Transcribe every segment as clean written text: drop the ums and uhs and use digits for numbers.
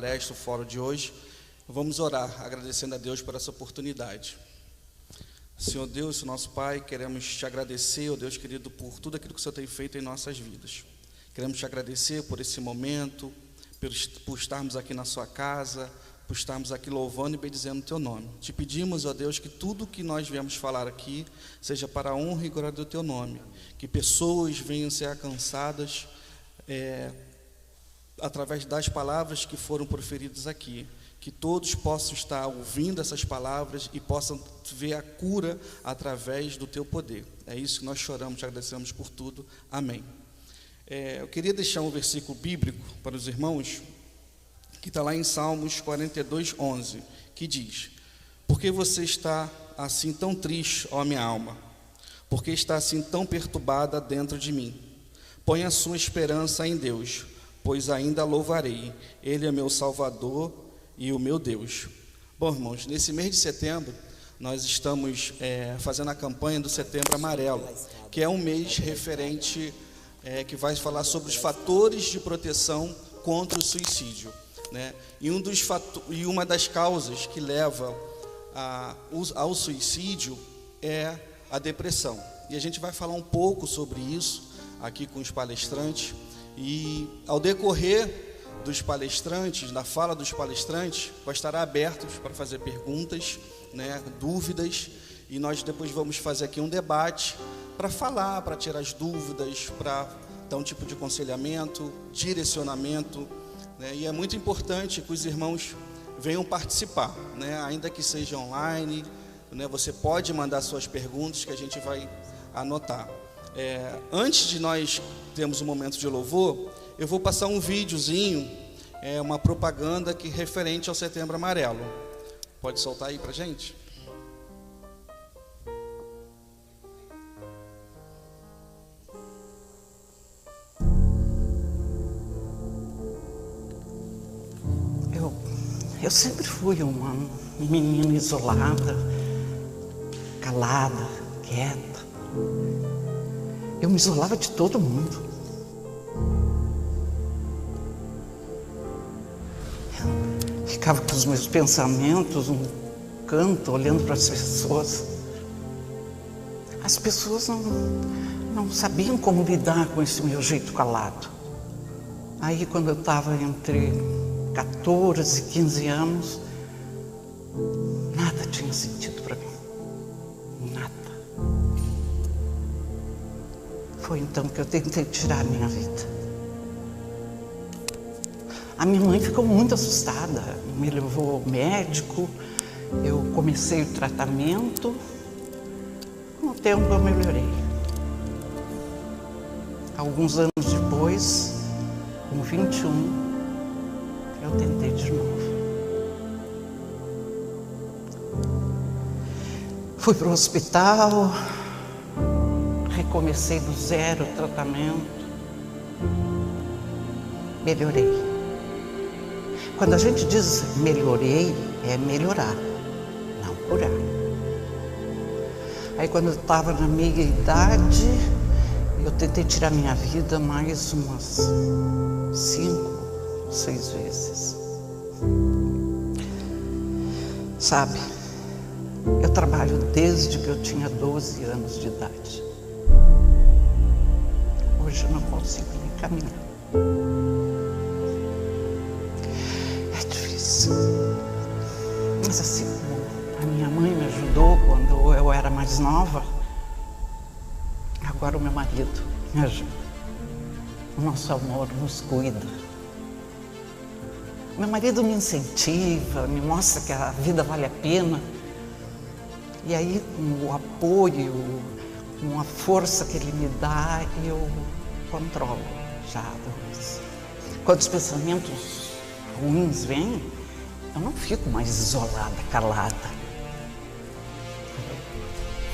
palestra, o fórum de hoje. Vamos orar, agradecendo a Deus por essa oportunidade. Senhor Deus, nosso Pai, queremos te agradecer, ó Deus querido, por tudo aquilo que o Senhor tem feito em nossas vidas. Queremos te agradecer por esse momento, por estarmos aqui na sua casa, por estarmos aqui louvando e bendizendo o teu nome. Te pedimos, ó Deus, que tudo que nós viemos falar aqui seja para a honra e glória do teu nome, que pessoas venham ser alcançadas através das palavras que foram proferidas aqui, que todos possam estar ouvindo essas palavras e possam ver a cura através do teu poder. É isso que nós choramos, te agradecemos por tudo. Amém. Eu queria deixar um versículo bíblico para os irmãos, que está lá em Salmos 42, 11, que diz: por que você está assim tão triste, ó minha alma? Por que está assim tão perturbada dentro de mim? Põe a sua esperança em Deus, pois ainda louvarei. Ele é meu Salvador e o meu Deus. Bom, irmãos, nesse mês de setembro, nós estamos fazendo a campanha do Setembro Amarelo, que é um mês referente, que vai falar sobre os fatores de proteção contra o suicídio, né? E uma das causas que leva ao suicídio é a depressão. E a gente vai falar um pouco sobre isso aqui com os palestrantes. E ao decorrer dos palestrantes, da fala dos palestrantes, vai estar abertos para fazer perguntas, né, dúvidas, e nós depois vamos fazer aqui um debate para falar, para tirar as dúvidas, para dar um tipo de aconselhamento, direcionamento, né? E é muito importante que os irmãos venham participar, né? Ainda que seja online, né? Você pode mandar suas perguntas que a gente vai anotar. Antes de nós termos um momento de louvor, eu vou passar um videozinho, uma propaganda que referente ao Setembro Amarelo. Pode soltar aí pra gente? Eu sempre fui uma menina isolada, calada, quieta. Eu me isolava de todo mundo. Eu ficava com os meus pensamentos num canto, olhando para as pessoas. As pessoas não sabiam como lidar com esse meu jeito calado. Aí, quando eu estava entre 14 e 15 anos, nada tinha sentido para mim. Nada. Foi então que eu tentei tirar a minha vida. A minha mãe ficou muito assustada, me levou ao médico, eu comecei o tratamento, com o tempo eu melhorei. Alguns anos depois, com 21, eu tentei de novo. Fui para o hospital, recomecei do zero o tratamento, melhorei. Quando a gente diz melhorei, é melhorar, não curar. Aí quando eu estava na meia idade, eu tentei tirar minha vida mais umas 5, 6 vezes. Sabe, eu trabalho desde que eu tinha 12 anos de idade. Hoje eu não consigo nem caminhar. É difícil. Mas assim, a minha mãe me ajudou quando eu era mais nova. Agora o meu marido me ajuda. O nosso amor nos cuida. Meu marido me incentiva, me mostra que a vida vale a pena. E aí, com o apoio, com a força que ele me dá, eu controlo já. Quando os pensamentos ruins vêm, eu não fico mais isolada, calada. Eu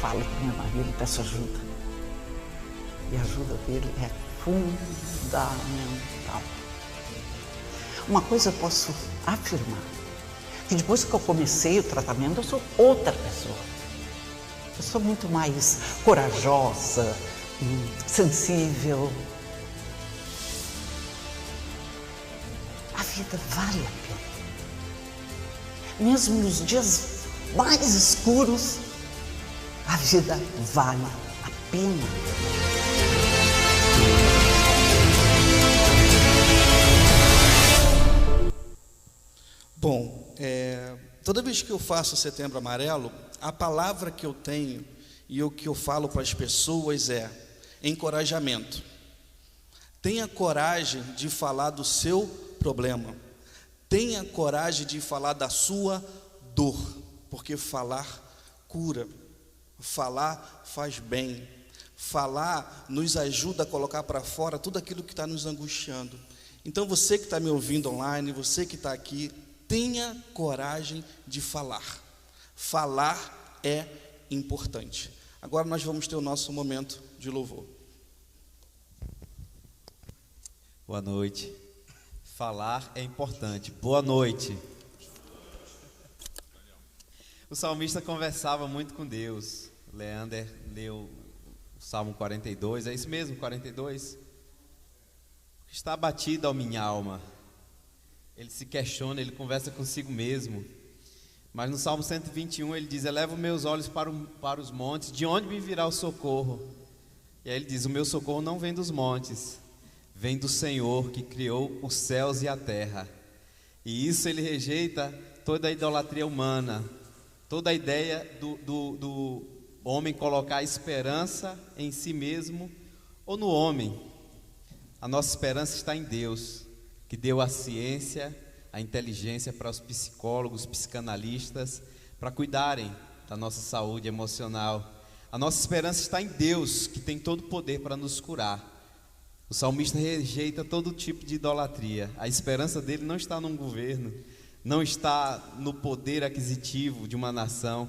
falo com meu marido, peço ajuda. E a ajuda dele é fundamental. Uma coisa eu posso afirmar, que depois que eu comecei o tratamento, eu sou outra pessoa. Eu sou muito mais corajosa, sensível. A vida vale a pena. mesmo nos dias mais escuros, a vida vale a pena. Bom, toda vez que eu faço o Setembro Amarelo, a palavra que eu tenho e o que eu falo para as pessoas é encorajamento. Tenha coragem de falar do seu problema. Tenha coragem de falar da sua dor, porque falar cura. Falar faz bem. Falar nos ajuda a colocar para fora tudo aquilo que está nos angustiando. Então você que está me ouvindo online, você que está aqui, tenha coragem de falar. Falar é importante. Agora nós vamos ter o nosso momento de louvor. Boa noite. Falar é importante. Boa noite. O salmista conversava muito com Deus. Leander leu o Salmo 42, é isso mesmo, 42? Está abatido a minha alma. Ele se questiona, ele conversa consigo mesmo. Mas no Salmo 121 ele diz: elevo meus olhos para os montes, de onde me virá o socorro? E aí ele diz: o meu socorro não vem dos montes, vem do Senhor que criou os céus e a terra. E isso ele rejeita toda a idolatria humana, toda a ideia do homem colocar esperança em si mesmo ou no homem. A nossa esperança está em Deus, que deu a ciência, a inteligência para os psicólogos, psicanalistas, para cuidarem da nossa saúde emocional. A nossa esperança está em Deus, que tem todo o poder para nos curar. O salmista rejeita todo tipo de idolatria. A esperança dele não está num governo, não está no poder aquisitivo de uma nação,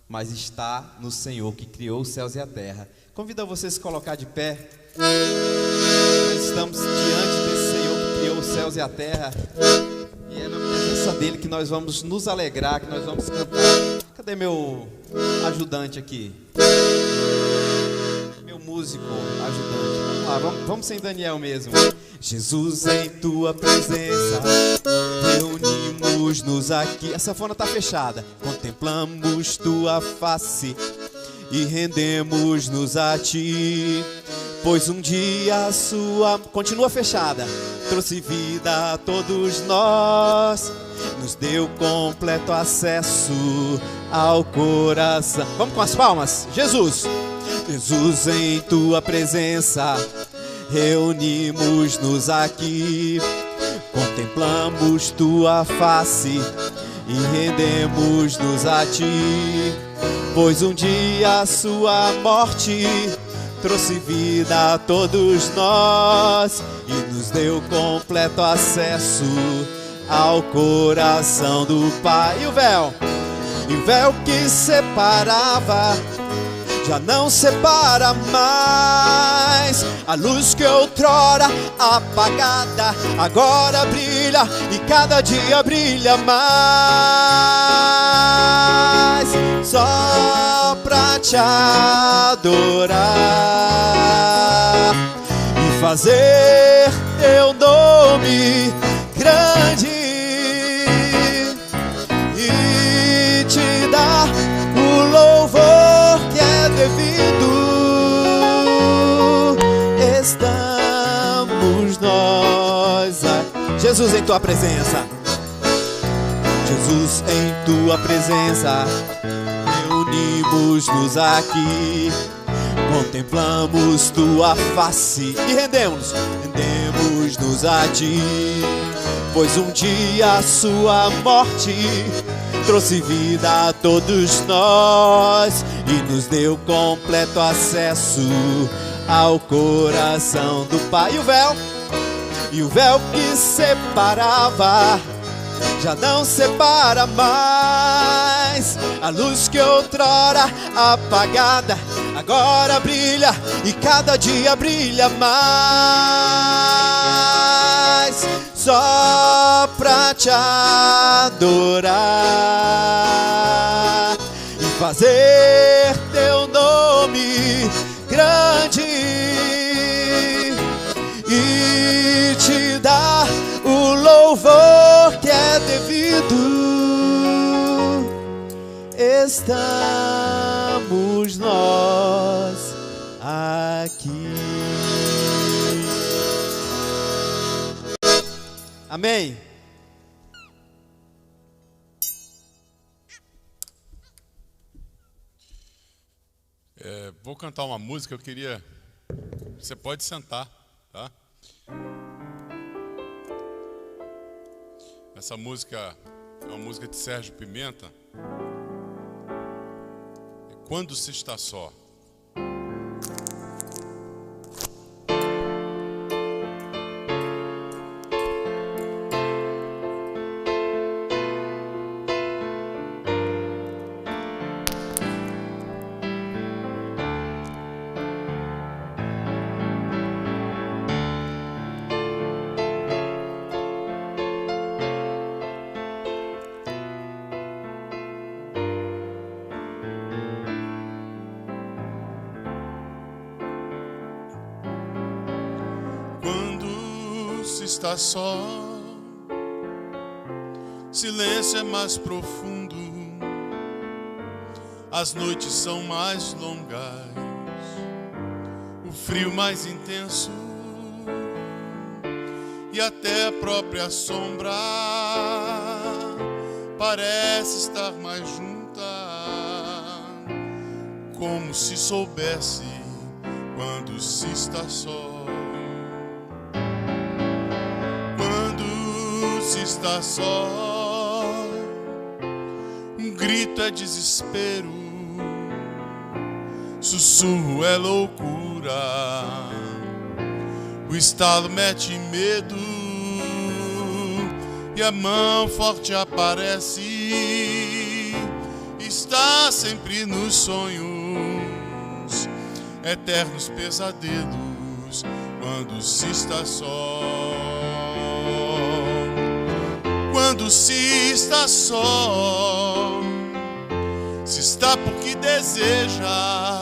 mas está no Senhor que criou os céus e a terra. Convido a você a se colocar de pé. Nós estamos diante desse Senhor que criou os céus e a terra, e é na presença dele que nós vamos nos alegrar, que nós vamos cantar. Cadê meu ajudante aqui? Meu músico ajudante. Vamos lá, vamos sem Daniel mesmo. Jesus, em tua presença reunimos-nos aqui. A sanfona está fechada. Contemplamos tua face e rendemos-nos a ti, pois um dia a sua... Continua fechada. Trouxe vida a todos nós, nos deu completo acesso ao coração. Vamos com as palmas. Jesus, Jesus, em tua presença reunimos-nos aqui, contemplamos tua face e rendemos-nos a ti, pois um dia a sua morte trouxe vida a todos nós e nos deu completo acesso ao coração do Pai. E o véu que separava já não separa mais. A luz que outrora apagada agora brilha e cada dia brilha mais. Só pra te adorar e fazer teu nome grande e te dar o louvor que é devido. Estamos nós, Jesus, em tua presença. Jesus, em tua presença reunimos-nos aqui, contemplamos tua face e rendemos-nos a ti, pois um dia a sua morte trouxe vida a todos nós e nos deu completo acesso ao coração do Pai. E o véu que separava já não separa mais. A luz que outrora apagada agora brilha e cada dia brilha mais. Só pra te adorar e fazer teu nome grande e te dar o louvor que é devido. estamos nós aqui. Amém. Vou cantar uma música, eu queria... Você pode sentar, tá? Essa música é uma música de Sérgio Pimenta. Quando se está só. Está só, silêncio é mais profundo, as noites são mais longas, o frio mais intenso, e até a própria sombra parece estar mais junta, como se soubesse quando se está só. Está só, um grito é desespero, sussurro é loucura, o estalo mete medo e a mão forte aparece, está sempre nos sonhos, eternos pesadelos quando se está só. Quando se está só, se está porque deseja,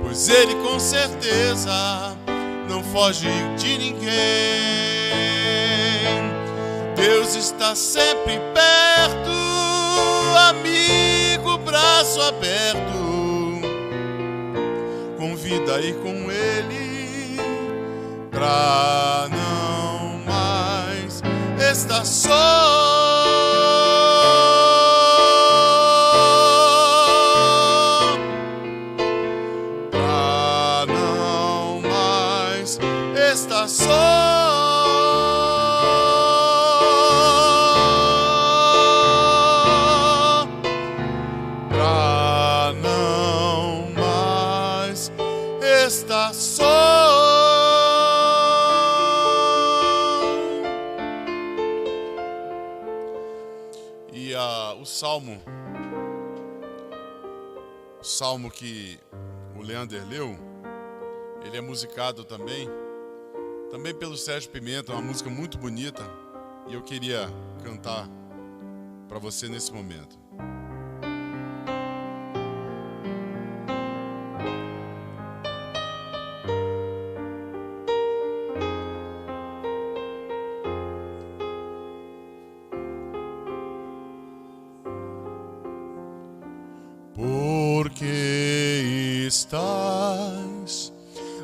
pois ele com certeza não foge de ninguém. Deus está sempre perto, amigo, braço aberto, convida a ir com ele pra não mais estar só. Pra não mais estar só. Pra não mais estar só. E o salmo que o Leander leu, ele é musicado também pelo Sérgio Pimenta, uma música muito bonita, e eu queria cantar para você nesse momento. Porque estás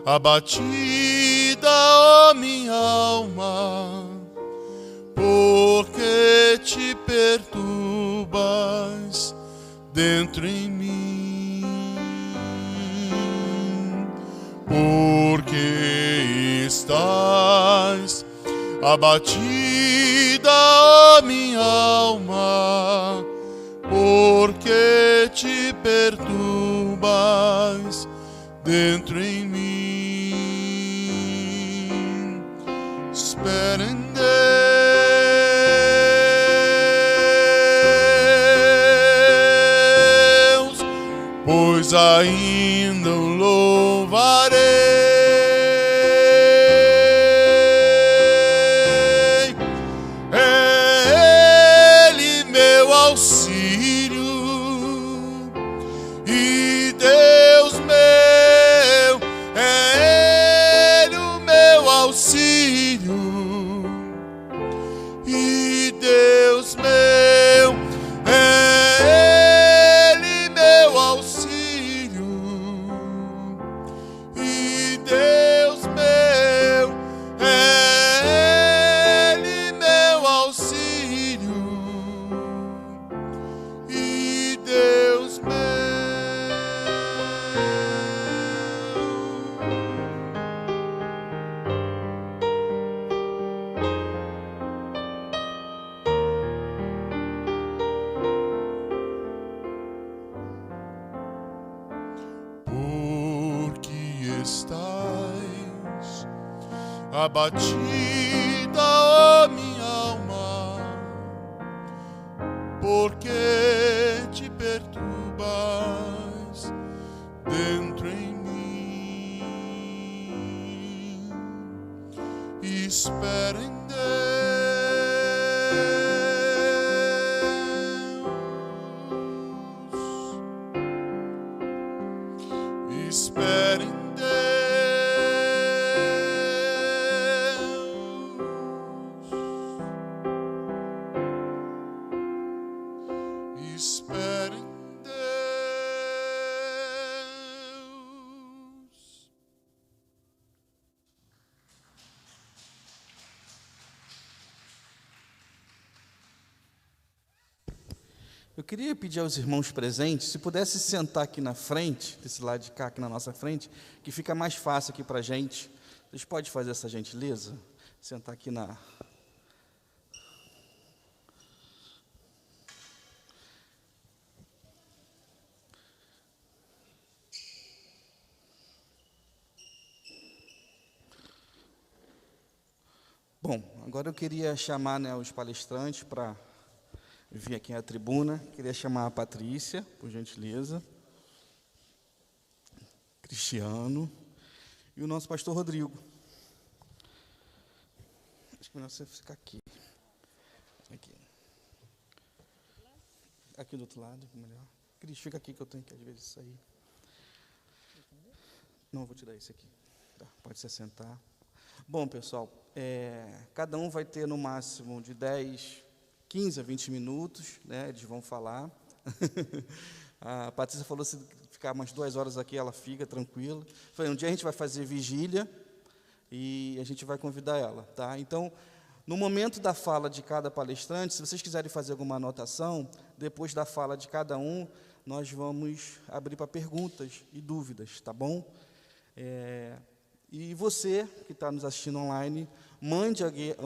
abatida, ó minha alma, porque te perturbas dentro em mim, porque estás abatida, ó minha alma, porque te perturbas dentro em mim. Espera em Deus, pois ainda o louvarei. É Ele meu auxílio e Deus meu, é Ele o meu auxílio e Deus meu, é auxílio e Deus meu. Estás abatida, ó minha alma, porque te perturbas dentro em mim. Espera em Deus, espera em Deus. Espera em Deus. Eu queria pedir aos irmãos presentes, se pudesse sentar aqui na frente, desse lado de cá, aqui na nossa frente, que fica mais fácil aqui para a gente. Vocês podem fazer essa gentileza? Sentar aqui na... Bom, agora eu queria chamar, né, os palestrantes para vir aqui à tribuna. Queria chamar a Patrícia, por gentileza, Cristiano e o nosso pastor Rodrigo. Acho que é melhor você ficar aqui. Aqui do outro lado, melhor. Cris, fica aqui que eu tenho que às vezes sair. Não, vou tirar esse aqui. Tá, pode se sentar. Bom, pessoal, cada um vai ter no máximo de 10, 15 a 20 minutos, né, eles vão falar. A Patrícia falou, se ficar umas 2 horas aqui, ela fica tranquila. Falei, um dia a gente vai fazer vigília e a gente vai convidar ela, tá? Então, no momento da fala de cada palestrante, se vocês quiserem fazer alguma anotação, depois da fala de cada um, nós vamos abrir para perguntas e dúvidas, tá bom? E você, que está nos assistindo online, mande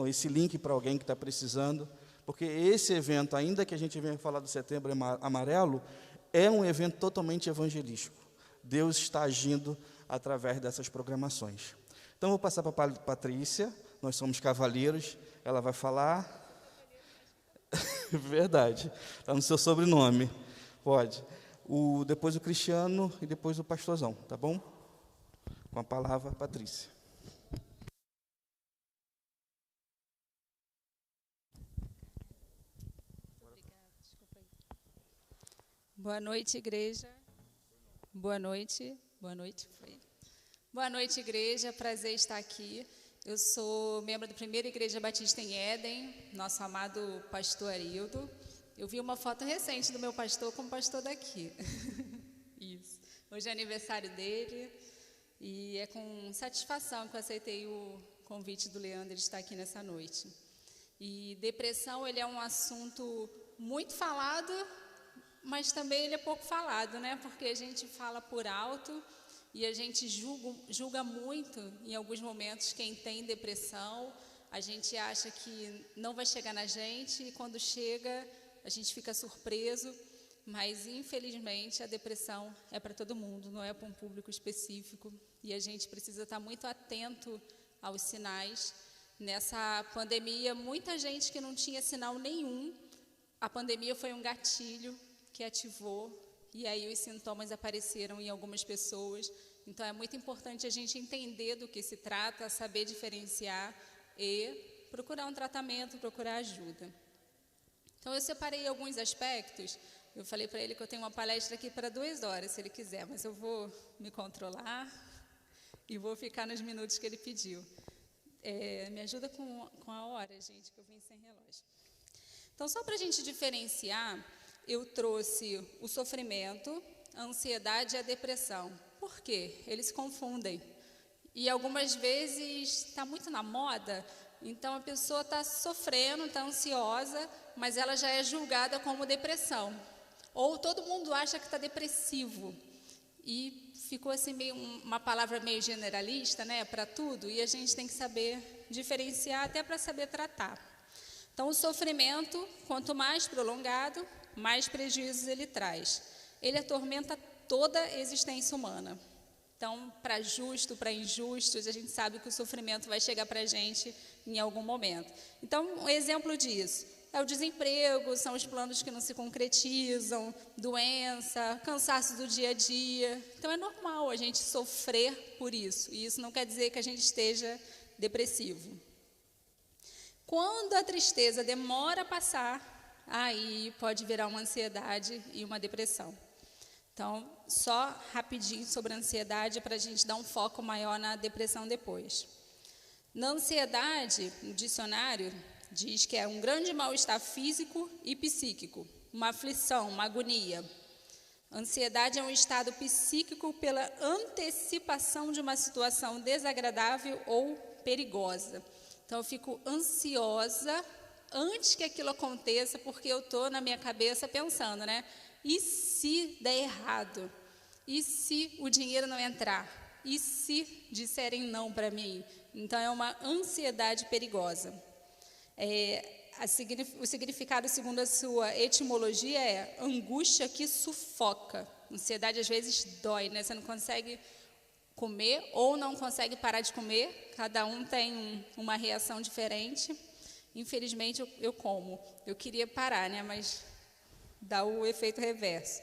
esse link para alguém que está precisando, porque esse evento, ainda que a gente venha falar do Setembro Amarelo, é um evento totalmente evangelístico. Deus está agindo através dessas programações. Então, vou passar para a Patrícia, nós somos cavaleiros, ela vai falar... Verdade, está no seu sobrenome, pode. Depois o Cristiano e depois o pastorzão, tá bom? Com a palavra, Patrícia. Boa noite, igreja. Boa noite. Boa noite. Boa noite, igreja. Prazer estar aqui. Eu sou membro da Primeira Igreja Batista em Éden, nosso amado pastor Arildo. Eu vi uma foto recente do meu pastor como pastor daqui. Isso. Hoje é aniversário dele. E é com satisfação que eu aceitei o convite do Leandro de estar aqui nessa noite. E depressão, ele é um assunto muito falado, mas também ele é pouco falado, né? Porque a gente fala por alto e a gente julga muito, em alguns momentos, quem tem depressão. A gente acha que não vai chegar na gente e quando chega, a gente fica surpreso. Mas, infelizmente, a depressão é para todo mundo, não é para um público específico. E a gente precisa estar muito atento aos sinais. Nessa pandemia, muita gente que não tinha sinal nenhum, a pandemia foi um gatilho que ativou, e aí os sintomas apareceram em algumas pessoas. Então, é muito importante a gente entender do que se trata, saber diferenciar e procurar um tratamento, procurar ajuda. Então, eu separei alguns aspectos. Eu falei para ele que eu tenho uma palestra aqui para 2 horas, se ele quiser, mas eu vou me controlar e vou ficar nos minutos que ele pediu. Me ajuda com a hora, gente, que eu vim sem relógio. Então, só para a gente diferenciar, eu trouxe o sofrimento, a ansiedade e a depressão. Por quê? Eles se confundem. E algumas vezes está muito na moda Então, a pessoa está sofrendo, está ansiosa, mas ela já é julgada como depressão. Ou todo mundo acha que está depressivo. E ficou assim uma palavra meio generalista, né, para tudo, e a gente tem que saber diferenciar até para saber tratar. Então, o sofrimento, quanto mais prolongado, mais prejuízos ele traz. Ele atormenta toda a existência humana. Então, para justo, para injustos, a gente sabe que o sofrimento vai chegar para a gente em algum momento. Então, um exemplo disso é o desemprego, são os planos que não se concretizam, doença, cansaço do dia a dia. Então, é normal a gente sofrer por isso. E isso não quer dizer que a gente esteja depressivo. Quando a tristeza demora a passar, aí pode virar uma ansiedade e uma depressão. Então, só rapidinho sobre a ansiedade para a gente dar um foco maior na depressão depois. Na ansiedade, o dicionário diz que é um grande mal-estar físico e psíquico, uma aflição, uma agonia. Ansiedade é um estado psíquico pela antecipação de uma situação desagradável ou perigosa. Então, eu fico ansiosa antes que aquilo aconteça, porque eu estou na minha cabeça pensando, né? E se der errado? E se o dinheiro não entrar? E se disserem não para mim? Então, é uma ansiedade perigosa. O significado, segundo a sua etimologia, é angústia que sufoca. Ansiedade, às vezes, dói, né? Você não consegue comer ou não consegue parar de comer. Cada um tem uma reação diferente. Infelizmente, eu como. Eu queria parar, né? Mas dá o efeito reverso.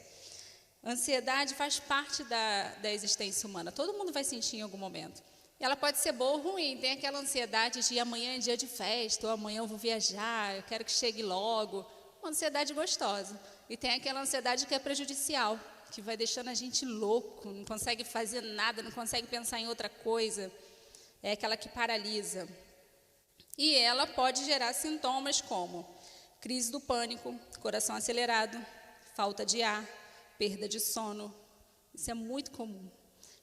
Ansiedade faz parte da existência humana. Todo mundo vai sentir em algum momento. E ela pode ser boa ou ruim. Tem aquela ansiedade de amanhã é dia de festa, ou amanhã eu vou viajar, eu quero que chegue logo. Uma ansiedade gostosa. E tem aquela ansiedade que é prejudicial, que vai deixando a gente louco, não consegue fazer nada, não consegue pensar em outra coisa. É aquela que paralisa. E ela pode gerar sintomas como crise do pânico, coração acelerado, falta de ar, perda de sono. Isso é muito comum.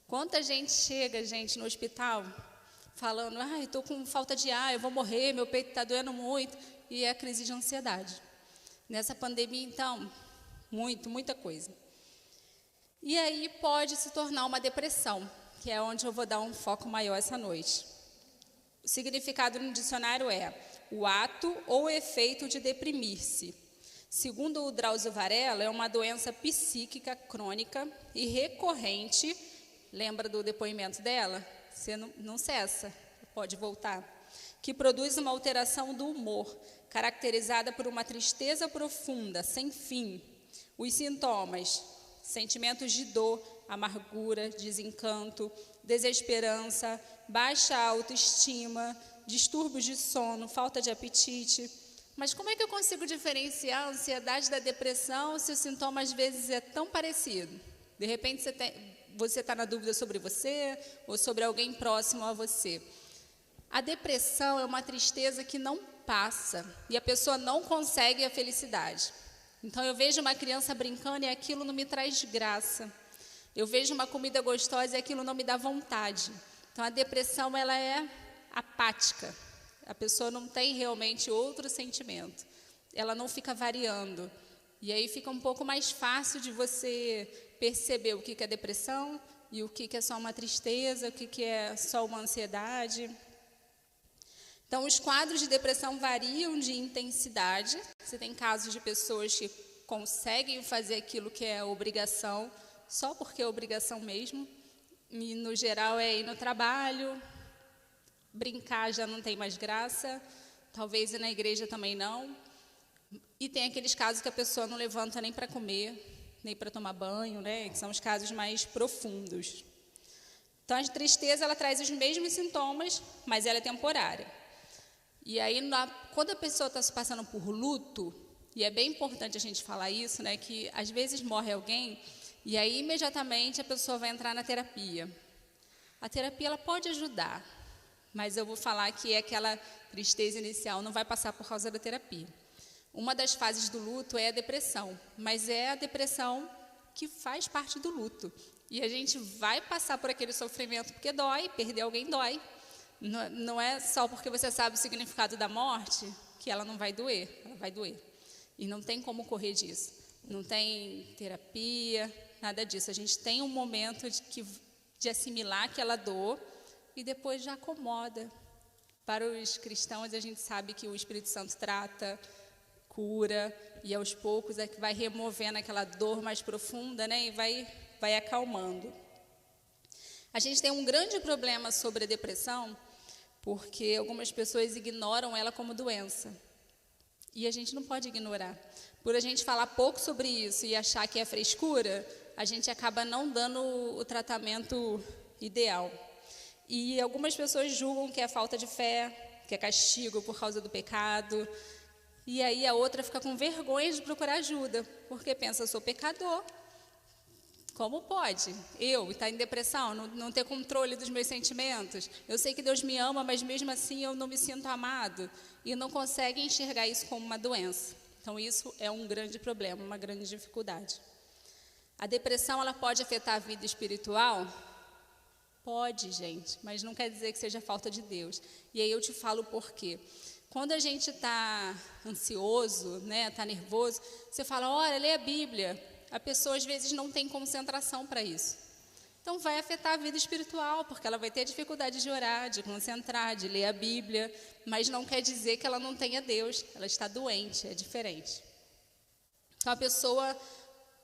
Quanta gente chega, gente, no hospital, falando, estou com falta de ar, eu vou morrer, meu peito está doendo muito, e é a crise de ansiedade. Nessa pandemia, então, muita coisa. E aí pode se tornar uma depressão, que é onde eu vou dar um foco maior essa noite. O significado no dicionário é o ato ou efeito de deprimir-se. Segundo o Drauzio Varela, é uma doença psíquica crônica e recorrente. Lembra do depoimento dela? Você não cessa, pode voltar. Que produz uma alteração do humor, caracterizada por uma tristeza profunda, sem fim. Os sintomas: sentimentos de dor, amargura, desencanto, desesperança, baixa autoestima, distúrbios de sono, falta de apetite. Mas como é que eu consigo diferenciar a ansiedade da depressão se o sintoma às vezes é tão parecido? De repente você está na dúvida sobre você ou sobre alguém próximo a você. A depressão é uma tristeza que não passa e a pessoa não consegue a felicidade. Então, eu vejo uma criança brincando e aquilo não me traz graça. Eu vejo uma comida gostosa e aquilo não me dá vontade. Então, a depressão ela é apática. A pessoa não tem realmente outro sentimento. Ela não fica variando. E aí fica um pouco mais fácil de você perceber o que é depressão e o que é só uma tristeza, o que é só uma ansiedade. Então, os quadros de depressão variam de intensidade. Você tem casos de pessoas que conseguem fazer aquilo que é obrigação, só porque é obrigação mesmo. E, no geral, é ir no trabalho, brincar já não tem mais graça, talvez ir na igreja também não. E tem aqueles casos que a pessoa não levanta nem para comer, nem para tomar banho, né? Que são os casos mais profundos. Então, a tristeza ela traz os mesmos sintomas, mas ela é temporária. E aí, quando a pessoa está se passando por luto, e é bem importante a gente falar isso, né? Que às vezes morre alguém e aí imediatamente a pessoa vai entrar na terapia. A terapia ela pode ajudar, mas eu vou falar que aquela tristeza inicial não vai passar por causa da terapia. Uma das fases do luto é a depressão, mas é a depressão que faz parte do luto. E a gente vai passar por aquele sofrimento porque dói, perder alguém dói. Não é só porque você sabe o significado da morte que ela não vai doer, ela vai doer. E não tem como correr disso. Não tem terapia, nada disso. A gente tem um momento de assimilar aquela dor e depois já acomoda. Para os cristãos, a gente sabe que o Espírito Santo trata, cura, e aos poucos é que vai removendo aquela dor mais profunda, né? E vai acalmando. A gente tem um grande problema sobre a depressão, porque algumas pessoas ignoram ela como doença. E a gente não pode ignorar. Por a gente falar pouco sobre isso e achar que é frescura, a gente acaba não dando o tratamento ideal. E algumas pessoas julgam que é falta de fé, que é castigo por causa do pecado. E aí a outra fica com vergonha de procurar ajuda, porque pensa, eu sou pecador. Como pode eu estar em depressão, não ter controle dos meus sentimentos? Eu sei que Deus me ama, mas mesmo assim eu não me sinto amado. E não consegue enxergar isso como uma doença. Então isso é um grande problema, uma grande dificuldade. A depressão, ela pode afetar a vida espiritual? Pode, gente, mas não quer dizer que seja falta de Deus. E aí eu te falo o porquê. Quando a gente está ansioso, né, está nervoso, você fala, olha, lê a Bíblia. A pessoa, às vezes, não tem concentração para isso. Então, vai afetar a vida espiritual, porque ela vai ter dificuldade de orar, de concentrar, de ler a Bíblia, mas não quer dizer que ela não tenha Deus, ela está doente, é diferente. Então, a pessoa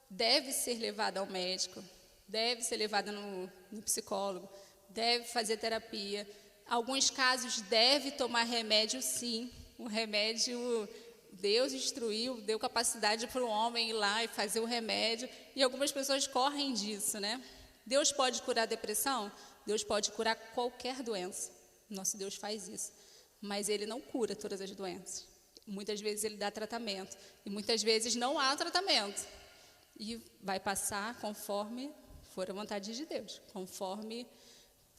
deve ser levada ao médico, deve ser levada no psicólogo, deve fazer terapia. Alguns casos deve tomar remédio, sim. O remédio, Deus instruiu, deu capacidade para o homem ir lá e fazer o remédio. E algumas pessoas correm disso, né? Deus pode curar a depressão? Deus pode curar qualquer doença. Nosso Deus faz isso. Mas Ele não cura todas as doenças. Muitas vezes Ele dá tratamento. E muitas vezes não há tratamento. E vai passar conforme for a vontade de Deus. Conforme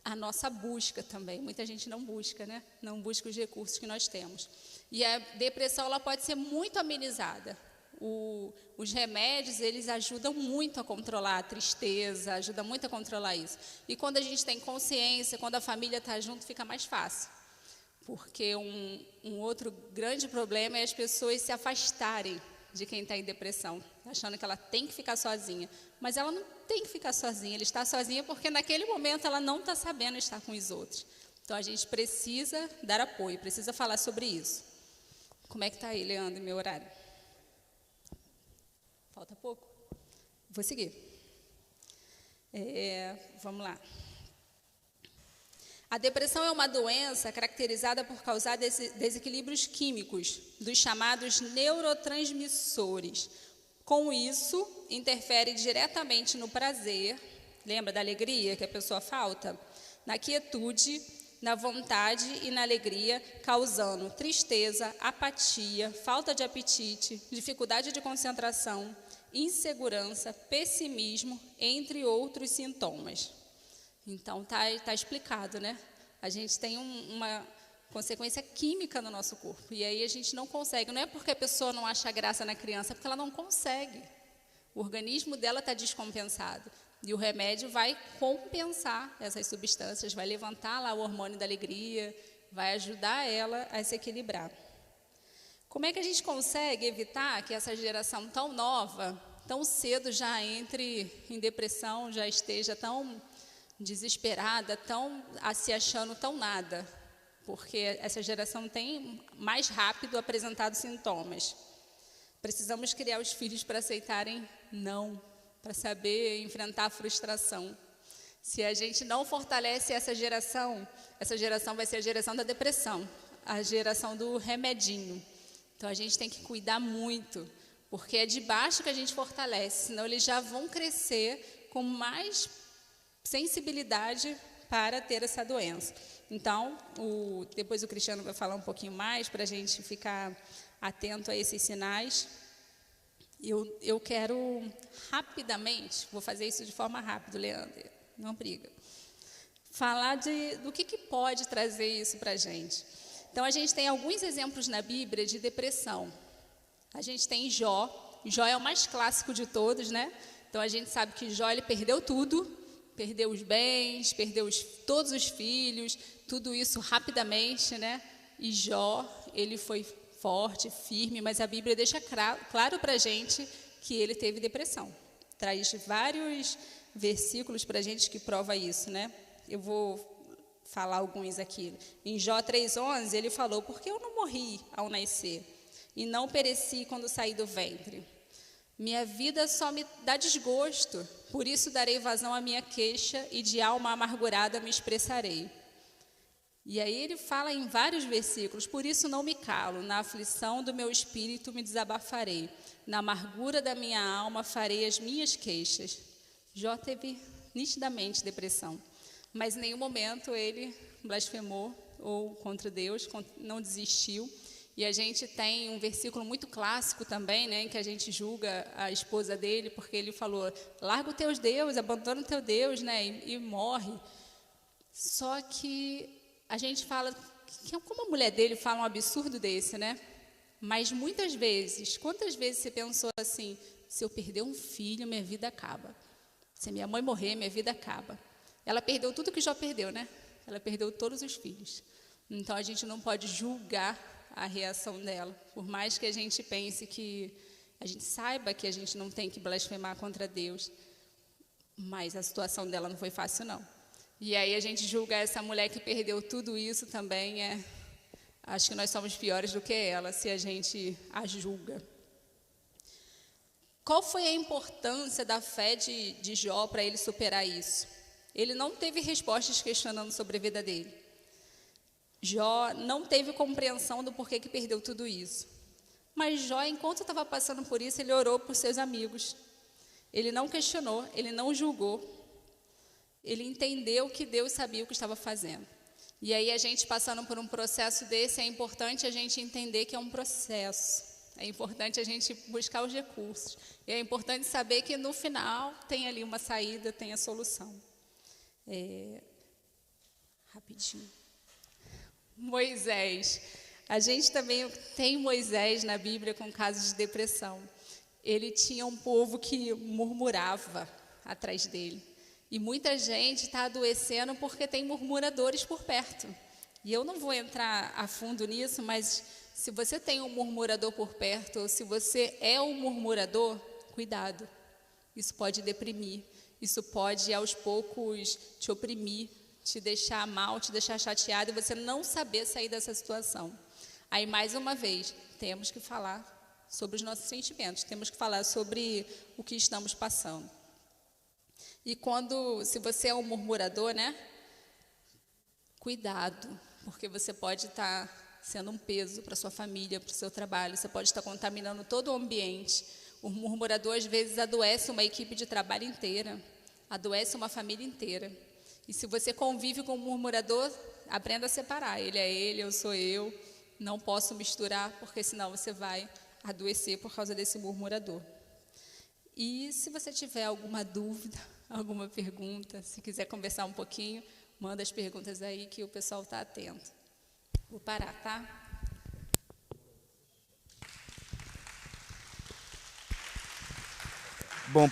a nossa busca também. Muita gente não busca, né? Não busca os recursos que nós temos. E a depressão, ela pode ser muito amenizada. Os remédios, eles ajudam muito a controlar a tristeza, ajudam muito a controlar isso. E quando a gente tem consciência, quando a família está junto, fica mais fácil. Porque um outro grande problema é as pessoas se afastarem de quem está em depressão, achando que ela tem que ficar sozinha. Mas ela não tem que ficar sozinha, ela está sozinha porque naquele momento ela não está sabendo estar com os outros. Então a gente precisa dar apoio, precisa falar sobre isso. Como é que está aí, Leandro, meu horário? Falta pouco? Vou seguir. Vamos lá. A depressão é uma doença caracterizada por causar desequilíbrios químicos dos chamados neurotransmissores. Com isso, interfere diretamente no prazer, lembra da alegria que a pessoa falta? Na quietude, na vontade e na alegria, causando tristeza, apatia, falta de apetite, dificuldade de concentração, insegurança, pessimismo, entre outros sintomas. Então, tá explicado, né? A gente tem uma consequência química no nosso corpo. E aí a gente não consegue. Não é porque a pessoa não acha graça na criança, é porque ela não consegue. O organismo dela está descompensado. E o remédio vai compensar essas substâncias, vai levantar lá o hormônio da alegria, vai ajudar ela a se equilibrar. Como é que a gente consegue evitar que essa geração tão nova, tão cedo já entre em depressão, já esteja tão desesperada, se achando tão nada? Porque essa geração tem mais rápido apresentado sintomas. Precisamos criar os filhos para aceitarem não, para saber enfrentar a frustração. Se a gente não fortalece essa geração vai ser a geração da depressão, a geração do remedinho. Então a gente tem que cuidar muito, porque é de baixo que a gente fortalece, senão eles já vão crescer com mais sensibilidade para ter essa doença. Então, depois o Cristiano vai falar um pouquinho mais para a gente ficar atento a esses sinais. Eu quero rapidamente, vou fazer isso de forma rápida, Leandro, não briga, falar do que pode trazer isso para a gente. Então, a gente tem alguns exemplos na Bíblia de depressão. A gente tem Jó. Jó é o mais clássico de todos, né? Então, a gente sabe que Jó, ele perdeu tudo, perdeu os bens, perdeu todos os filhos, tudo isso rapidamente, né? E Jó, ele foi forte, firme, mas a Bíblia deixa claro para a gente que ele teve depressão. Traz vários versículos para a gente que prova isso, né? Eu vou falar alguns aqui. Em Jó 3,11, ele falou: porque eu não morri ao nascer e não pereci quando saí do ventre? Minha vida só me dá desgosto, por isso darei vazão à minha queixa e de alma amargurada me expressarei. E aí ele fala em vários versículos: por isso não me calo, na aflição do meu espírito me desabafarei, na amargura da minha alma farei as minhas queixas. Jó teve nitidamente depressão, mas em nenhum momento ele blasfemou ou contra Deus, não desistiu. E a gente tem um versículo muito clássico também, né, em que a gente julga a esposa dele, porque ele falou: larga os teus deuses, abandona o teu Deus, né, e morre. Só que a gente fala, como a mulher dele fala um absurdo desse, né? Mas muitas vezes, quantas vezes você pensou assim: se eu perder um filho, minha vida acaba. Se minha mãe morrer, minha vida acaba. Ela perdeu tudo que Jó perdeu, né? Ela perdeu todos os filhos. Então a gente não pode julgar a reação dela, por mais que a gente pense que a gente saiba que a gente não tem que blasfemar contra Deus, mas a situação dela não foi fácil, não. E aí a gente julga essa mulher que perdeu tudo isso também, acho que nós somos piores do que ela, se a gente a julga. Qual foi a importância da fé de Jó para ele superar isso? Ele não teve respostas questionando sobre a vida dele. Jó não teve compreensão do porquê que perdeu tudo isso. Mas Jó, enquanto estava passando por isso, ele orou por seus amigos. Ele não questionou, ele não julgou. Ele entendeu que Deus sabia o que estava fazendo. E aí a gente passando por um processo desse, é importante a gente entender que é um processo. É importante a gente buscar os recursos. E é importante saber que no final tem ali uma saída, tem a solução. Rapidinho. Moisés. A gente também tem Moisés na Bíblia com casos de depressão. Ele tinha um povo que murmurava atrás dele. E muita gente está adoecendo porque tem murmuradores por perto. E eu não vou entrar a fundo nisso, mas se você tem um murmurador por perto, ou se você é um murmurador, cuidado. Isso pode deprimir, isso pode aos poucos te oprimir, te deixar mal, te deixar chateado e você não saber sair dessa situação. Aí, mais uma vez, temos que falar sobre os nossos sentimentos, temos que falar sobre o que estamos passando. E se você é um murmurador, né? Cuidado, porque você pode estar sendo um peso para sua família, para o seu trabalho, você pode estar contaminando todo o ambiente. O murmurador, às vezes, adoece uma equipe de trabalho inteira, adoece uma família inteira. E se você convive com um murmurador, aprenda a separar. Ele é ele, eu sou eu. Não posso misturar, porque senão você vai adoecer por causa desse murmurador. E se você tiver alguma dúvida, alguma pergunta, se quiser conversar um pouquinho, manda as perguntas aí que o pessoal está atento. Vou parar, tá? Bom,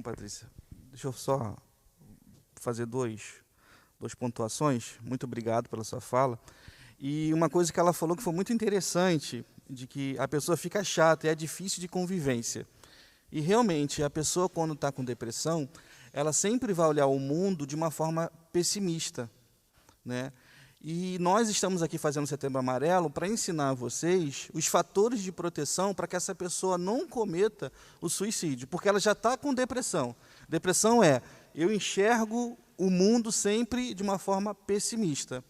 Patrícia, deixa eu só fazer duas pontuações. Muito obrigado pela sua fala. E uma coisa que ela falou que foi muito interessante, de que a pessoa fica chata e é difícil de convivência. E realmente, a pessoa quando está com depressão, ela sempre vai olhar o mundo de uma forma pessimista, né? E nós estamos aqui fazendo Setembro Amarelo para ensinar a vocês os fatores de proteção para que essa pessoa não cometa o suicídio, porque ela já está com depressão. Depressão eu enxergo o mundo sempre de uma forma pessimista.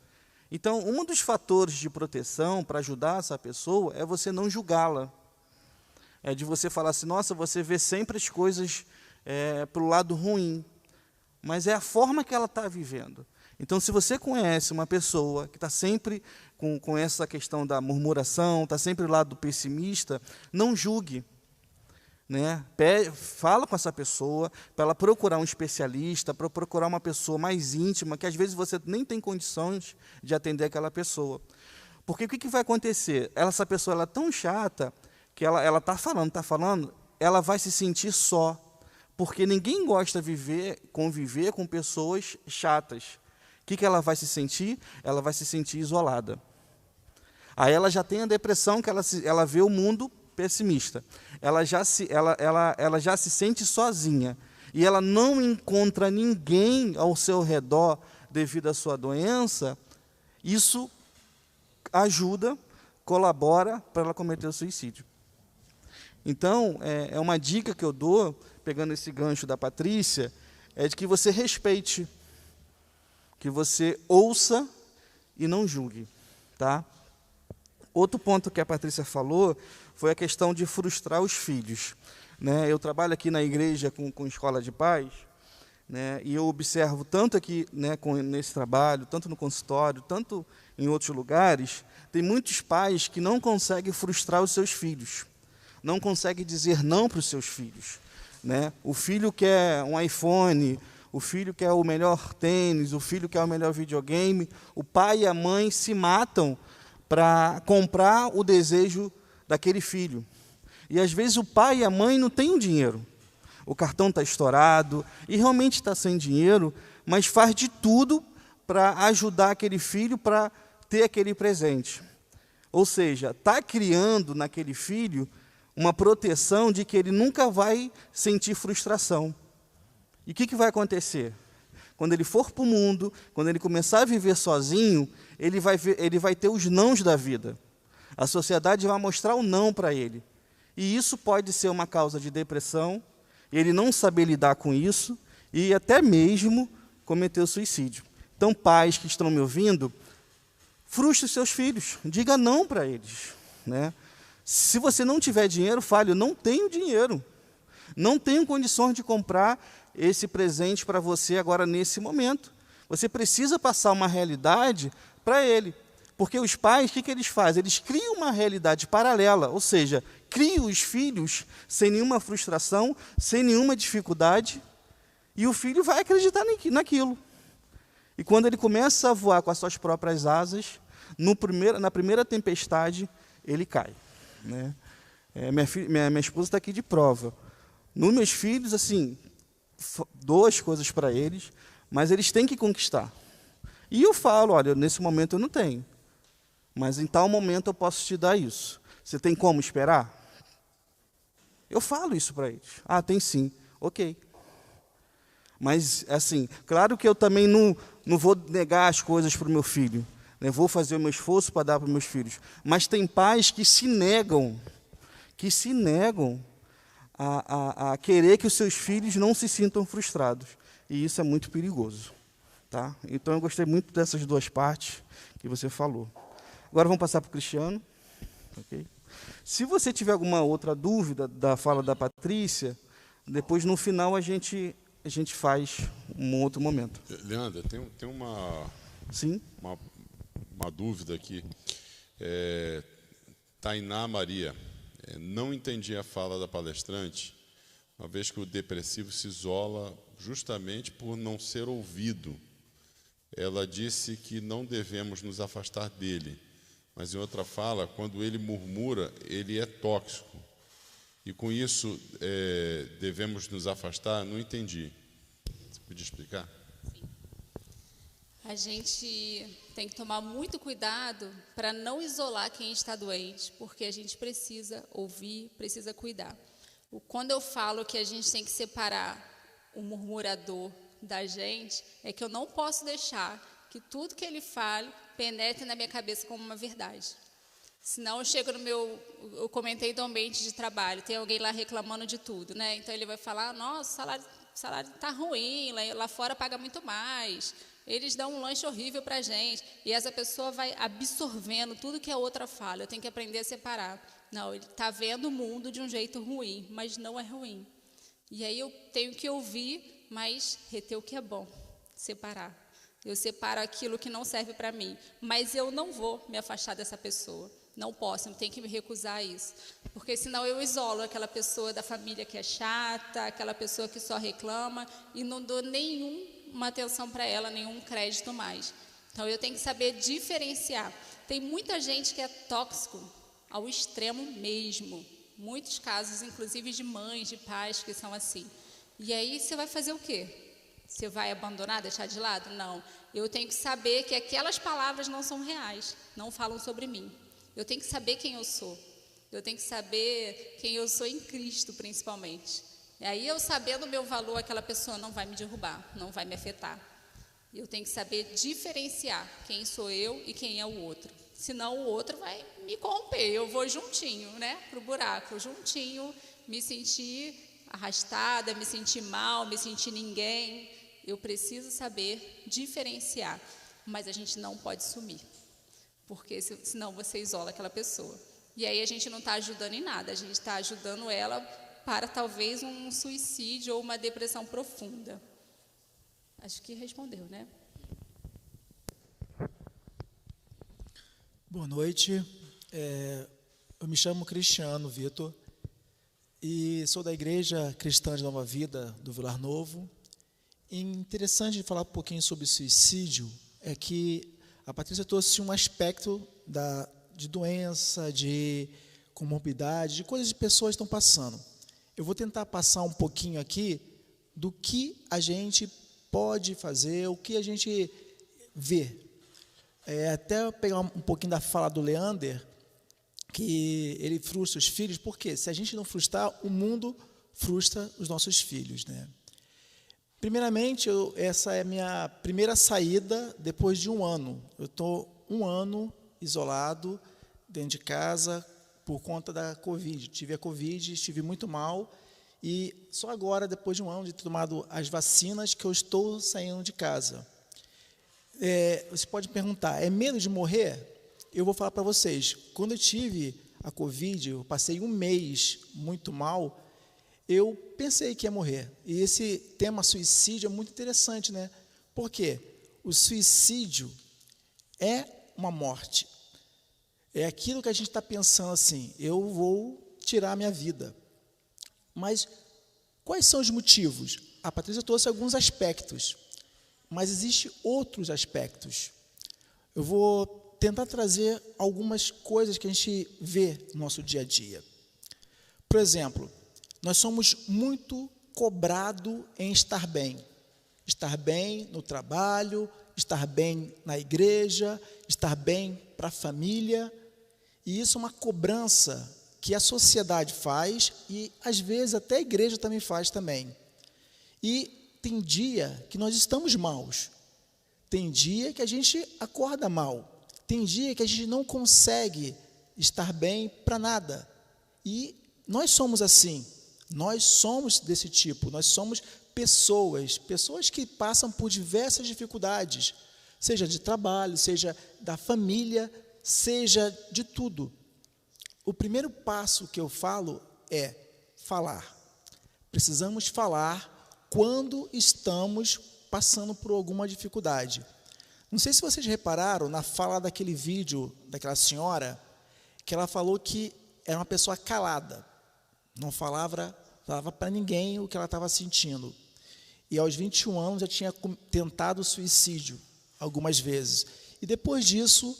Então, um dos fatores de proteção para ajudar essa pessoa é você não julgá-la. É de você falar assim: nossa, você vê sempre as coisas para o lado ruim, mas é a forma que ela está vivendo. Então, se você conhece uma pessoa que está sempre com essa questão da murmuração, está sempre do lado pessimista, não julgue. Né? Fala com essa pessoa para ela procurar um especialista, para procurar uma pessoa mais íntima, que às vezes você nem tem condições de atender aquela pessoa. Porque o que vai acontecer? Essa pessoa ela é tão chata que ela está falando, ela vai se sentir só. Porque ninguém gosta de conviver com pessoas chatas. O que ela vai se sentir? Ela vai se sentir isolada. Aí ela já tem a depressão, que ela vê o mundo pessimista. Ela já se sente sozinha. E ela não encontra ninguém ao seu redor devido à sua doença. Isso ajuda, colabora para ela cometer o suicídio. Então, é uma dica que eu dou, pegando esse gancho da Patrícia, é de que você respeite, que você ouça e não julgue, tá? Outro ponto que a Patrícia falou foi a questão de frustrar os filhos, né? Eu trabalho aqui na igreja com escola de pais, né? E eu observo tanto aqui, né, nesse trabalho, tanto no consultório, tanto em outros lugares, tem muitos pais que não conseguem frustrar os seus filhos, não conseguem dizer não para os seus filhos, né? O filho quer um iPhone, o filho quer o melhor tênis, o filho quer o melhor videogame, o pai e a mãe se matam para comprar o desejo daquele filho. E às vezes o pai e a mãe não têm o dinheiro. O cartão está estourado e realmente está sem dinheiro, mas faz de tudo para ajudar aquele filho para ter aquele presente. Ou seja, está criando naquele filho uma proteção de que ele nunca vai sentir frustração. E o que vai acontecer? Quando ele for para o mundo, quando ele começar a viver sozinho, ele vai ter os nãos da vida. A sociedade vai mostrar o não para ele. E isso pode ser uma causa de depressão, ele não saber lidar com isso, e até mesmo cometer o suicídio. Então, pais que estão me ouvindo, frustre os seus filhos, diga não para eles, né? Se você não tiver dinheiro, fale, eu não tenho dinheiro, não tenho condições de comprar esse presente para você agora nesse momento. Você precisa passar uma realidade para ele. Porque os pais, o que eles fazem? Eles criam uma realidade paralela, ou seja, criam os filhos sem nenhuma frustração, sem nenhuma dificuldade, e o filho vai acreditar naquilo. E quando ele começa a voar com as suas próprias asas, na primeira tempestade, ele cai, né? Minha esposa está aqui de prova. Nos meus filhos, assim, dou as coisas para eles, mas eles têm que conquistar. E eu falo, olha, nesse momento eu não tenho, mas em tal momento eu posso te dar isso. Você tem como esperar? Eu falo isso para eles. Ah, tem sim. Ok. Mas, assim, claro que eu também não vou negar as coisas para o meu filho, né? Vou fazer o meu esforço para dar para os meus filhos. Mas tem pais que se negam a querer que os seus filhos não se sintam frustrados. E isso é muito perigoso, tá? Então, eu gostei muito dessas duas partes que você falou. Agora, vamos passar para o Cristiano. Okay? Se você tiver alguma outra dúvida da fala da Patrícia, depois, no final, a gente faz um outro momento. Leandro, tem uma... Sim? Uma dúvida aqui. Tainá Maria. Não entendi a fala da palestrante, uma vez que o depressivo se isola justamente por não ser ouvido. Ela disse que não devemos nos afastar dele, mas em outra fala, quando ele murmura, ele é tóxico. E com isso devemos nos afastar? Não entendi. Você podia explicar? A gente tem que tomar muito cuidado para não isolar quem está doente, porque a gente precisa ouvir, precisa cuidar. Quando eu falo que a gente tem que separar o murmurador da gente, é que eu não posso deixar que tudo que ele fale penetre na minha cabeça como uma verdade. Senão eu chego eu comentei do ambiente de trabalho, tem alguém lá reclamando de tudo, né? Então ele vai falar, nossa, o salário está ruim, lá fora paga muito mais, eles dão um lanche horrível para a gente, e essa pessoa vai absorvendo tudo que a outra fala. Eu tenho que aprender a separar. Não, ele está vendo o mundo de um jeito ruim, mas não é ruim. E aí eu tenho que ouvir, mas reter o que é bom, separar. Eu separo aquilo que não serve para mim, mas eu não vou me afastar dessa pessoa. Não posso, eu tenho que me recusar a isso. Porque senão eu isolo aquela pessoa da família que é chata, aquela pessoa que só reclama, e não dou nenhuma atenção para ela, nenhum crédito mais. Então eu tenho que saber diferenciar. Tem muita gente que é tóxico ao extremo mesmo. Muitos casos, inclusive de mães, de pais que são assim. E aí você vai fazer o quê? Você vai abandonar, deixar de lado? Não. Eu tenho que saber que aquelas palavras não são reais, não falam sobre mim. Eu tenho que saber quem eu sou. Eu tenho que saber quem eu sou em Cristo, principalmente. E aí, eu sabendo o meu valor, aquela pessoa não vai me derrubar, não vai me afetar. Eu tenho que saber diferenciar quem sou eu e quem é o outro. Senão o outro vai me corromper. Eu vou juntinho, né, pro buraco, juntinho, me sentir arrastada, me sentir mal, me sentir ninguém. Eu preciso saber diferenciar, mas a gente não pode sumir, porque senão você isola aquela pessoa. E aí a gente não está ajudando em nada, a gente está ajudando ela para talvez um suicídio ou uma depressão profunda. Acho que respondeu, né? Boa noite, eu me chamo Cristiano Vitor e sou da Igreja Cristã de Nova Vida do Vilar Novo. E interessante falar um pouquinho sobre suicídio é que a Patrícia trouxe um aspecto de doença, de comorbidade, de coisas que pessoas estão passando. Eu vou tentar passar um pouquinho aqui do que a gente pode fazer, o que a gente vê. Até pegar um pouquinho da fala do Leander, que ele frustra os filhos, porque se a gente não frustrar, o mundo frustra os nossos filhos, né? Primeiramente, essa é a minha primeira saída depois de um ano. Eu estou 1 ano isolado, dentro de casa, por conta da Covid. Tive a Covid, estive muito mal, e só agora, depois de 1 ano de ter tomado as vacinas, que eu estou saindo de casa. Você pode perguntar, é medo de morrer? Eu vou falar para vocês, quando eu tive a Covid, eu passei 1 mês muito mal, eu pensei que ia morrer. E esse tema suicídio é muito interessante, né? Porque o suicídio é uma morte. É aquilo que a gente está pensando assim, eu vou tirar a minha vida. Mas quais são os motivos? A Patrícia trouxe alguns aspectos, mas existem outros aspectos. Eu vou tentar trazer algumas coisas que a gente vê no nosso dia a dia. Por exemplo, nós somos muito cobrados em estar bem. Estar bem no trabalho, estar bem na igreja, estar bem para a família. E isso é uma cobrança que a sociedade faz e, às vezes, até a igreja também faz também. E tem dia que nós estamos maus. Tem dia que a gente acorda mal. Tem dia que a gente não consegue estar bem para nada. E nós somos assim. Nós somos desse tipo. Nós somos pessoas que passam por diversas dificuldades, seja de trabalho, seja da família, seja de tudo. O primeiro passo que eu falo é falar. Precisamos falar quando estamos passando por alguma dificuldade. Não sei se vocês repararam na fala daquele vídeo daquela senhora, que ela falou que era uma pessoa calada, não falava para ninguém o que ela estava sentindo. E aos 21 anos já tinha tentado suicídio algumas vezes. E depois disso,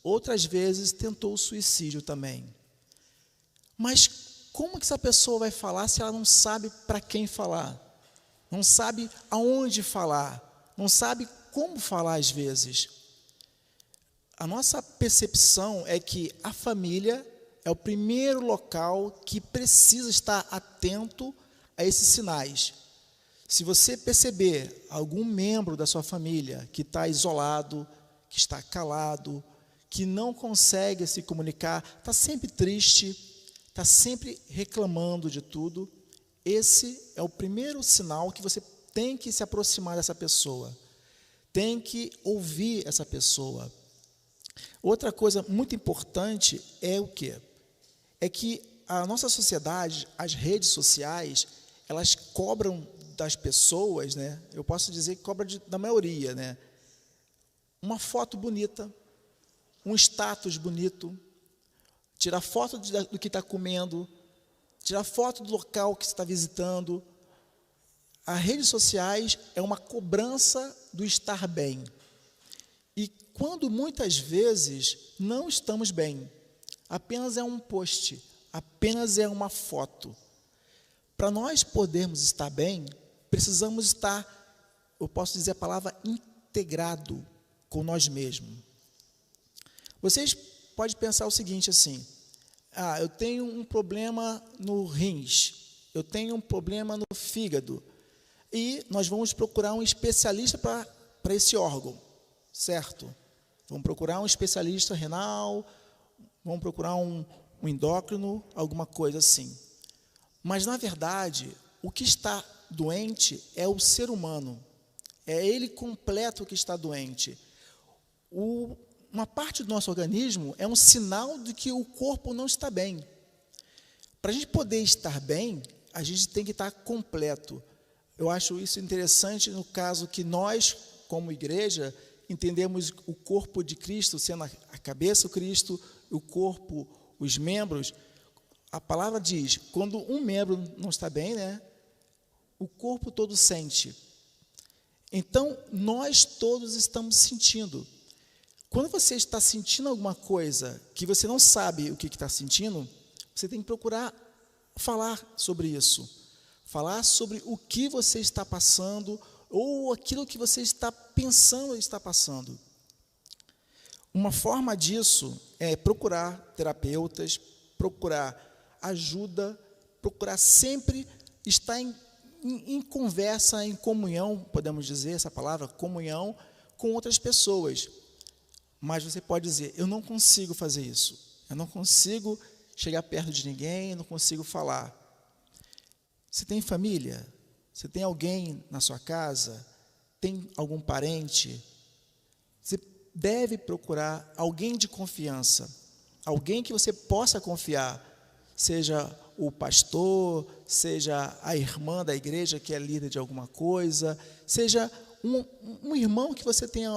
outras vezes tentou o suicídio também. Mas como que essa pessoa vai falar se ela não sabe para quem falar? Não sabe aonde falar? Não sabe como falar às vezes? A nossa percepção é que a família é o primeiro local que precisa estar atento a esses sinais. Se você perceber algum membro da sua família que está isolado, que está calado, que não consegue se comunicar, está sempre triste, está sempre reclamando de tudo, esse é o primeiro sinal que você tem que se aproximar dessa pessoa, tem que ouvir essa pessoa. Outra coisa muito importante é o quê? É que a nossa sociedade, as redes sociais, elas cobram das pessoas, né? Eu posso dizer que cobra da maioria, né? Uma foto bonita, um status bonito, tirar foto do que está comendo, tirar foto do local que você está visitando. As redes sociais é uma cobrança do estar bem. E quando muitas vezes não estamos bem, apenas é um post, apenas é uma foto. Para nós podermos estar bem, precisamos estar, eu posso dizer a palavra, integrado com nós mesmos. Vocês podem pensar o seguinte assim: eu tenho um problema no rins, eu tenho um problema no fígado, e nós vamos procurar um especialista para esse órgão, certo? Vamos procurar um especialista renal, vamos procurar um endócrino, alguma coisa assim. Mas, na verdade, o que está doente é o ser humano. É ele completo que está doente. Uma parte do nosso organismo é um sinal de que o corpo não está bem. Para a gente poder estar bem, a gente tem que estar completo. Eu acho isso interessante no caso que nós, como igreja, entendemos o corpo de Cristo, sendo a cabeça o Cristo, o corpo, os membros. A palavra diz, quando um membro não está bem, né, o corpo todo sente. Então, nós todos estamos sentindo. Quando você está sentindo alguma coisa que você não sabe o que está sentindo, você tem que procurar falar sobre isso. Falar sobre o que você está passando ou aquilo que você está pensando está passando. Uma forma disso é procurar terapeutas, procurar ajuda, procurar sempre estar em conversa, em comunhão, podemos dizer essa palavra, comunhão, com outras pessoas. Mas você pode dizer, eu não consigo fazer isso, eu não consigo chegar perto de ninguém, eu não consigo falar. Você tem família? Você tem alguém na sua casa? Tem algum parente? Você deve procurar alguém de confiança, alguém que você possa confiar, seja o pastor, seja a irmã da igreja que é líder de alguma coisa, seja um irmão que você tenha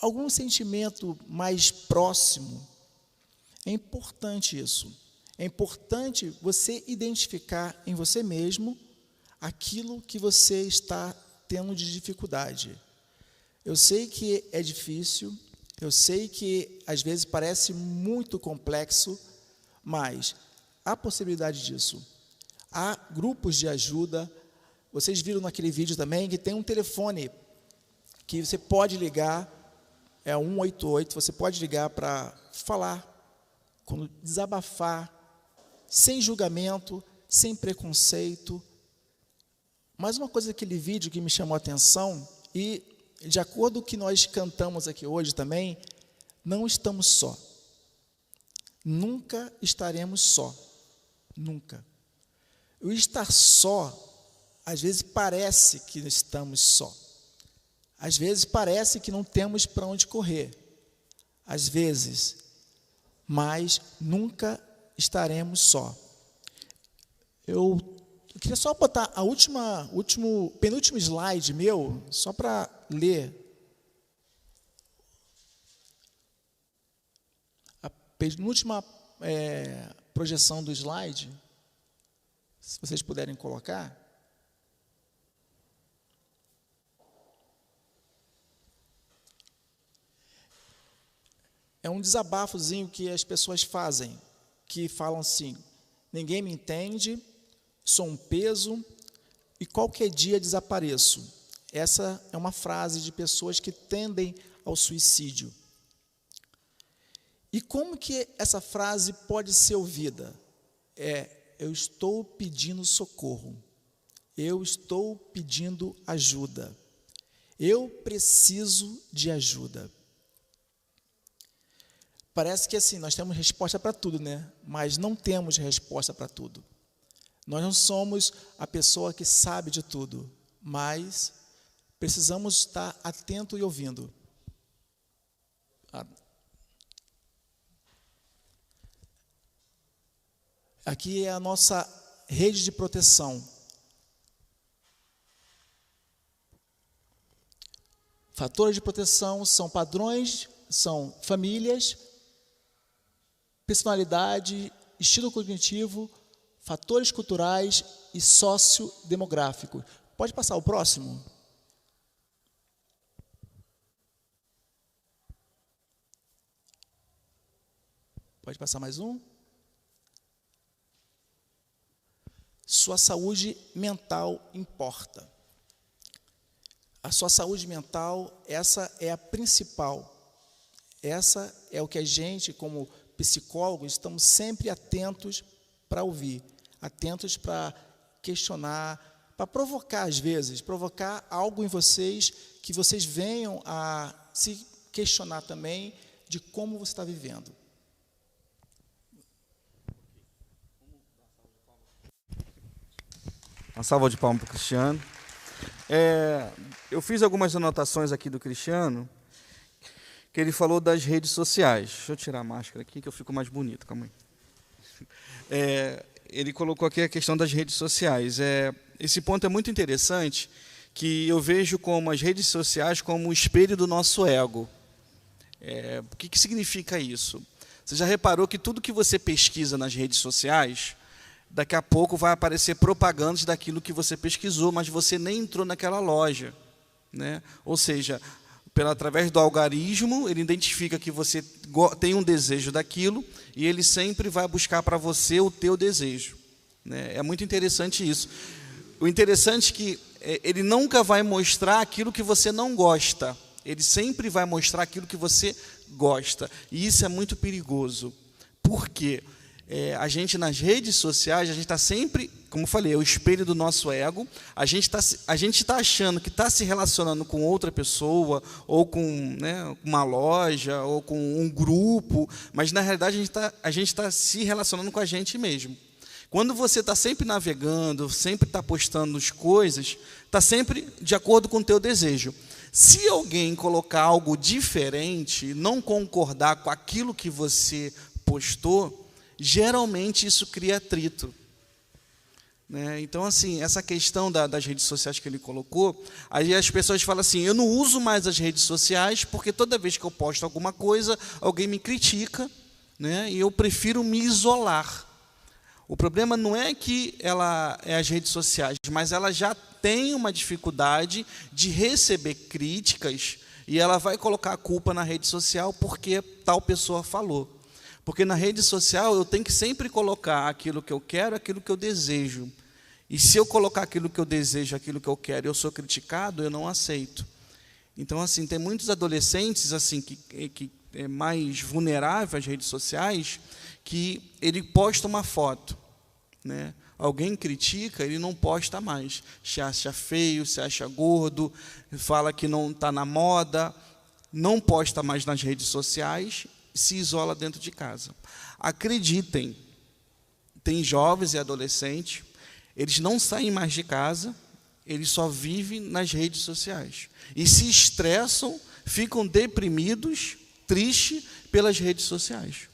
algum sentimento mais próximo. É importante isso. É importante você identificar em você mesmo aquilo que você está tendo de dificuldade. Eu sei que é difícil, eu sei que às vezes parece muito complexo, mas há possibilidade disso. Há grupos de ajuda. Vocês viram naquele vídeo também que tem um telefone que você pode ligar, é 188, você pode ligar para falar, quando desabafar, sem julgamento, sem preconceito. Mas uma coisa daquele vídeo que me chamou a atenção, e de acordo com o que nós cantamos aqui hoje também, não estamos só. Nunca estaremos só. Nunca. O estar só, às vezes parece que estamos só. Às vezes parece que não temos para onde correr. Às vezes, mas nunca estaremos só. Eu queria só botar o penúltimo slide meu, só para ler. A penúltima projeção do slide, se vocês puderem colocar. É um desabafozinho que as pessoas fazem, que falam assim, ninguém me entende, sou um peso e qualquer dia desapareço. Essa é uma frase de pessoas que tendem ao suicídio. E como que essa frase pode ser ouvida? Eu estou pedindo socorro, eu estou pedindo ajuda, eu preciso de ajuda. Parece que assim, nós temos resposta para tudo, né? Mas não temos resposta para tudo. Nós não somos a pessoa que sabe de tudo, mas precisamos estar atento e ouvindo. Aqui é a nossa rede de proteção. Fatores de proteção são padrões, são famílias, personalidade, estilo cognitivo, fatores culturais e sociodemográficos. Pode passar o próximo? Pode passar mais um? sua saúde mental importa. A sua saúde mental, essa é a principal. Essa é o que a gente, como psicólogos, estamos sempre atentos para ouvir, atentos para questionar, para provocar, às vezes, provocar algo em vocês, que vocês venham a se questionar também de como você está vivendo. Uma salva de palmas para o Cristiano. Eu fiz algumas anotações aqui do Cristiano, que ele falou das redes sociais. Deixa eu tirar a máscara aqui, que eu fico mais bonito. Calma aí. Ele colocou aqui a questão das redes sociais. Esse ponto é muito interessante, que eu vejo como as redes sociais como o espelho do nosso ego. O que significa isso? Você já reparou que tudo que você pesquisa nas redes sociais, daqui a pouco vai aparecer propagandas daquilo que você pesquisou, mas você nem entrou naquela loja, né? Ou seja, através do algarismo, ele identifica que você tem um desejo daquilo e ele sempre vai buscar para você o teu desejo, né? É muito interessante isso. O interessante é que ele nunca vai mostrar aquilo que você não gosta, ele sempre vai mostrar aquilo que você gosta. E isso é muito perigoso. Por quê? A gente, nas redes sociais, a gente está sempre, como eu falei, é o espelho do nosso ego. A gente está achando que está se relacionando com outra pessoa, ou com, né, uma loja, ou com um grupo, mas, na realidade, a gente está se relacionando com a gente mesmo. Quando você está sempre navegando, sempre está postando as coisas, está sempre de acordo com o teu desejo. Se alguém colocar algo diferente, não concordar com aquilo que você postou, geralmente isso cria atrito, né? Então, assim, essa questão das redes sociais que ele colocou, aí as pessoas falam assim, eu não uso mais as redes sociais, porque toda vez que eu posto alguma coisa, alguém me critica, né? E eu prefiro me isolar. O problema não é que ela é as redes sociais, mas ela já tem uma dificuldade de receber críticas, e ela vai colocar a culpa na rede social porque tal pessoa falou. Porque na rede social eu tenho que sempre colocar aquilo que eu quero, aquilo que eu desejo. E se eu colocar aquilo que eu desejo, aquilo que eu quero, e eu sou criticado, eu não aceito. Então, assim, tem muitos adolescentes assim que é mais vulnerável às redes sociais, que ele posta uma foto, né? Alguém critica, ele não posta mais. Se acha feio, se acha gordo, fala que não está na moda, não posta mais nas redes sociais, se isola dentro de casa. Acreditem, tem jovens e adolescentes, eles não saem mais de casa, eles só vivem nas redes sociais. E se estressam, ficam deprimidos, tristes pelas redes sociais.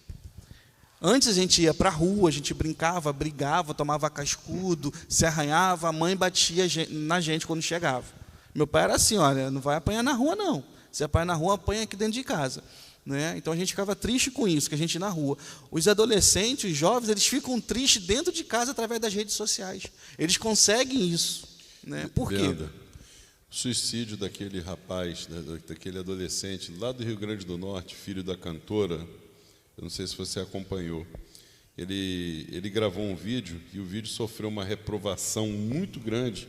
Antes a gente ia para a rua, a gente brincava, brigava, tomava cascudo, se arranhava, a mãe batia na gente quando chegava. Meu pai era assim, olha, não vai apanhar na rua não. Se apanhar na rua, apanha aqui dentro de casa. Né? Então a gente ficava triste com isso, que a gente ia na rua. Os adolescentes, os jovens, eles ficam tristes dentro de casa através das redes sociais. Eles conseguem isso, né? Por quê? Leandro, o suicídio daquele rapaz, daquele adolescente lá do Rio Grande do Norte, filho da cantora, eu não sei se você acompanhou. Ele gravou um vídeo e o vídeo sofreu uma reprovação muito grande.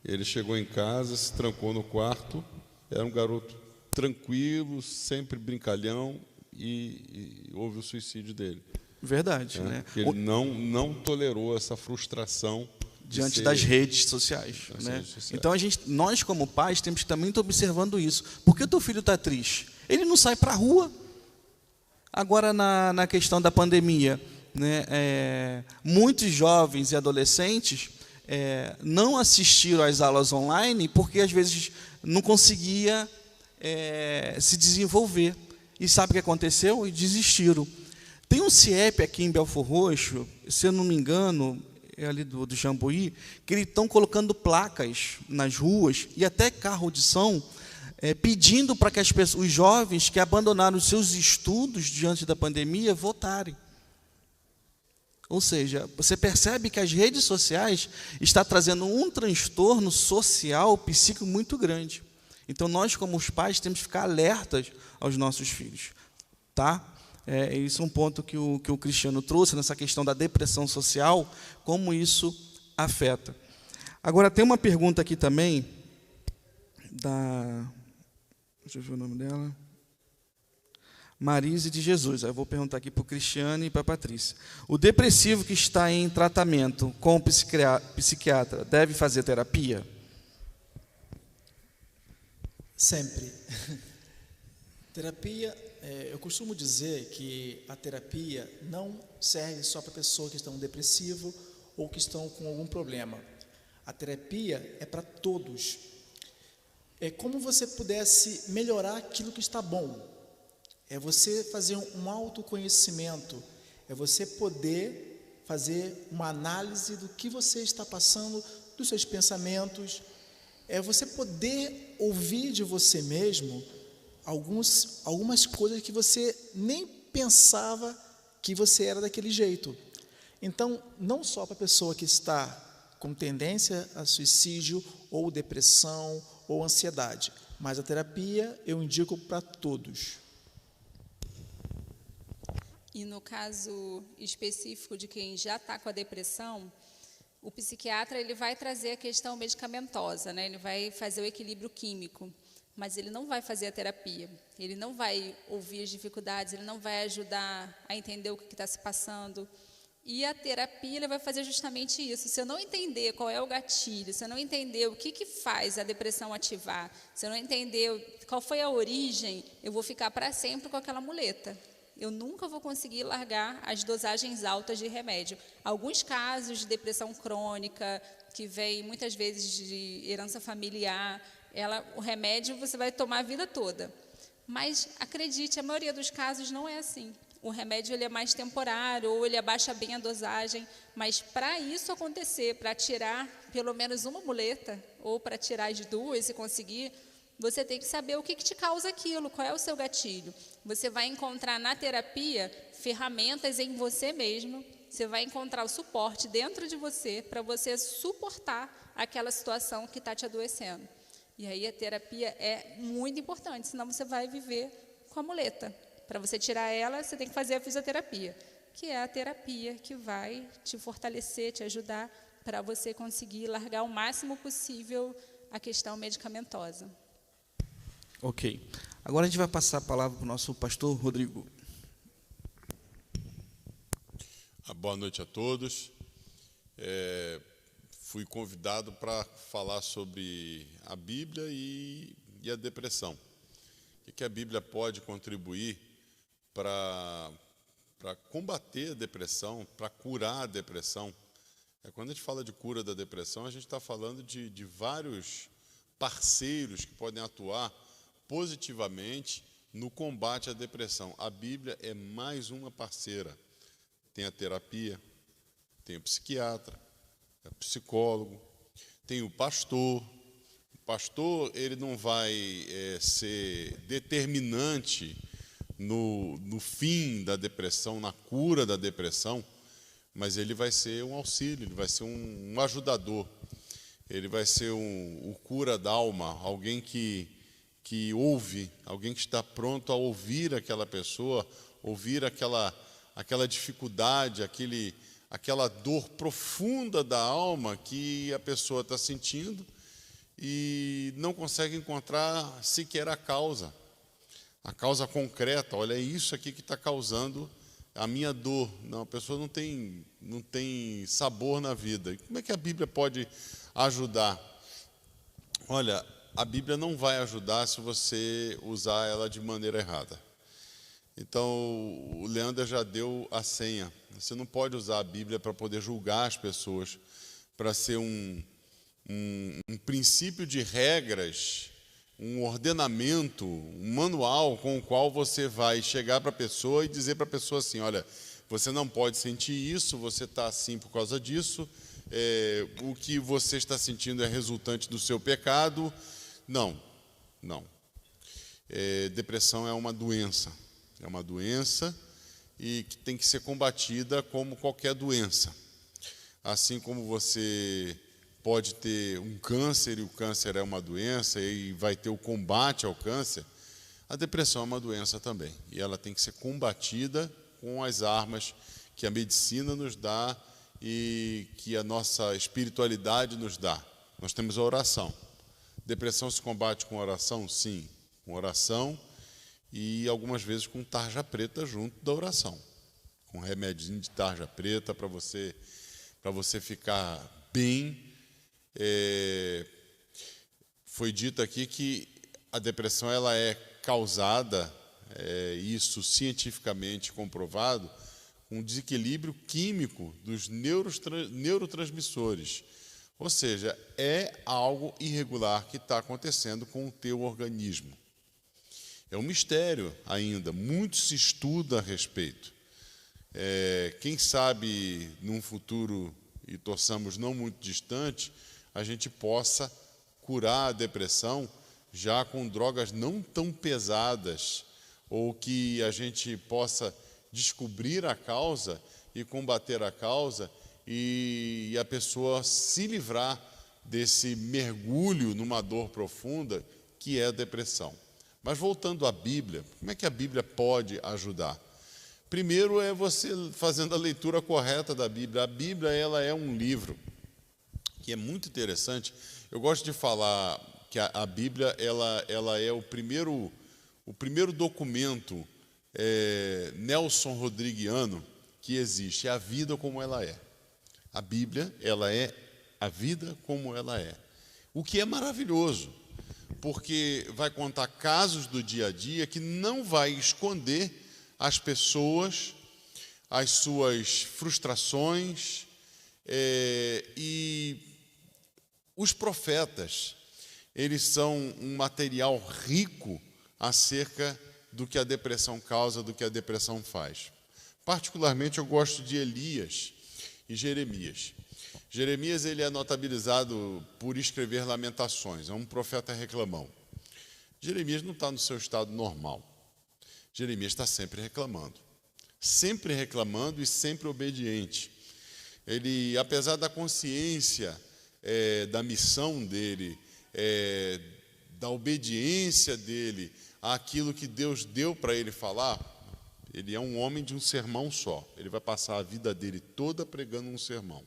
Ele chegou em casa, se trancou no quarto, era um garoto tranquilo, sempre brincalhão, e houve o suicídio dele. Verdade, né? Ele não tolerou essa frustração diante das redes sociais, né? Então nós como pais temos que também estar observando isso. Por que o teu filho está triste? Ele não sai para a rua. Agora na questão da pandemia, né? Muitos jovens e adolescentes não assistiram às aulas online porque às vezes não conseguia se desenvolver. E sabe o que aconteceu? E desistiram. Tem um CIEP aqui em Belfor Roxo, se eu não me engano, é ali do Jambuí, que eles estão colocando placas nas ruas e até carro de som, pedindo para que os jovens que abandonaram os seus estudos diante da pandemia votarem. Ou seja, você percebe que as redes sociais estão trazendo um transtorno social, psíquico muito grande. Então, nós, como os pais, temos que ficar alertas aos nossos filhos. Tá? Isso é um ponto que o Cristiano trouxe, nessa questão da depressão social, como isso afeta. Agora, tem uma pergunta aqui também, deixa eu ver o nome dela, Marise de Jesus. Eu vou perguntar aqui para o Cristiane e para a Patrícia. O depressivo que está em tratamento com o psiquiatra deve fazer terapia? Sempre. Terapia, eu costumo dizer que a terapia não serve só para pessoas que estão depressivas ou que estão com algum problema. A terapia é para todos. É como você pudesse melhorar aquilo que está bom. É você fazer um autoconhecimento. É você poder fazer uma análise do que você está passando, dos seus pensamentos. É você poder ouvir de você mesmo algumas coisas que você nem pensava que você era daquele jeito. Então, não só para a pessoa que está com tendência a suicídio, ou depressão, ou ansiedade, mas a terapia eu indico para todos. E no caso específico de quem já está com a depressão, o psiquiatra ele vai trazer a questão medicamentosa, né? Ele vai fazer o equilíbrio químico, mas ele não vai fazer a terapia. Ele não vai ouvir as dificuldades, ele não vai ajudar a entender o que está se passando. E a terapia ele vai fazer justamente isso. Se eu não entender qual é o gatilho, se eu não entender o que faz a depressão ativar, se eu não entender qual foi a origem, eu vou ficar para sempre com aquela muleta. Eu nunca vou conseguir largar as dosagens altas de remédio. Alguns casos de depressão crônica, que vem muitas vezes de herança familiar, o remédio você vai tomar a vida toda. Mas, acredite, a maioria dos casos não é assim. O remédio ele é mais temporário, ou ele abaixa bem a dosagem, mas para isso acontecer, para tirar pelo menos uma muleta, ou para tirar as duas, se conseguir, você tem que saber o que te causa aquilo, qual é o seu gatilho. Você vai encontrar na terapia ferramentas em você mesmo, você vai encontrar o suporte dentro de você para você suportar aquela situação que está te adoecendo. E aí a terapia é muito importante, senão você vai viver com a muleta. Para você tirar ela, você tem que fazer a fisioterapia, que é a terapia que vai te fortalecer, te ajudar para você conseguir largar o máximo possível a questão medicamentosa. Ok. Agora a gente vai passar a palavra para o nosso pastor Rodrigo. Boa noite a todos. Fui convidado para falar sobre a Bíblia e a depressão. O que a Bíblia pode contribuir para combater a depressão, para curar a depressão. Quando a gente fala de cura da depressão, a gente está falando de vários parceiros que podem atuar positivamente no combate à depressão. A Bíblia é mais uma parceira. Tem a terapia, tem o psiquiatra, o psicólogo, tem o pastor. O pastor ele não vai ser determinante no fim da depressão, na cura da depressão, mas ele vai ser um auxílio, ele vai ser um ajudador, ele vai ser o cura da alma, alguém que ouve, alguém que está pronto a ouvir aquela pessoa, ouvir aquela dificuldade, aquela dor profunda da alma que a pessoa está sentindo e não consegue encontrar sequer a causa concreta. Olha, é isso aqui que está causando a minha dor. Não, a pessoa não tem sabor na vida. E como é que a Bíblia pode ajudar? Olha, a Bíblia não vai ajudar se você usar ela de maneira errada. Então, o Leandro já deu a senha. Você não pode usar a Bíblia para poder julgar as pessoas, para ser um princípio de regras, um ordenamento, um manual com o qual você vai chegar para a pessoa e dizer para a pessoa assim, olha, você não pode sentir isso, você está assim por causa disso, o que você está sentindo é resultante do seu pecado. Não. Depressão é uma doença e que tem que ser combatida como qualquer doença. Assim como você pode ter um câncer, e o câncer é uma doença, e vai ter o combate ao câncer, a depressão é uma doença também. E ela tem que ser combatida com as armas que a medicina nos dá e que a nossa espiritualidade nos dá. Nós temos a oração. Depressão se combate com oração? Sim, com oração e algumas vezes com tarja preta junto da oração. Com remédio de tarja preta para você ficar bem. Foi dito aqui que a depressão ela é causada, isso cientificamente comprovado, com um desequilíbrio químico dos neurotransmissores. Ou seja, é algo irregular que está acontecendo com o teu organismo. É um mistério ainda, muito se estuda a respeito. Quem sabe, num futuro, e torçamos não muito distante, a gente possa curar a depressão já com drogas não tão pesadas, ou que a gente possa descobrir a causa e combater a causa e a pessoa se livrar desse mergulho numa dor profunda que é a depressão. Mas voltando à Bíblia, como é que a Bíblia pode ajudar? Primeiro é você fazendo a leitura correta da Bíblia. A Bíblia ela é um livro que é muito interessante. Eu gosto de falar que a Bíblia ela é o primeiro documento Nelson Rodriguiano que existe, é a vida como ela é. A Bíblia, ela é a vida como ela é. O que é maravilhoso, porque vai contar casos do dia a dia que não vai esconder as pessoas, as suas frustrações, e os profetas, eles são um material rico acerca do que a depressão causa, do que a depressão faz. Particularmente eu gosto de Elias e Jeremias. Jeremias ele é notabilizado por escrever lamentações, é um profeta reclamão. Jeremias não está no seu estado normal. Jeremias está sempre reclamando e sempre obediente. Ele, apesar da consciência da missão dele, da obediência dele àquilo que Deus deu para ele falar, ele é um homem de um sermão só. Ele vai passar a vida dele toda pregando um sermão.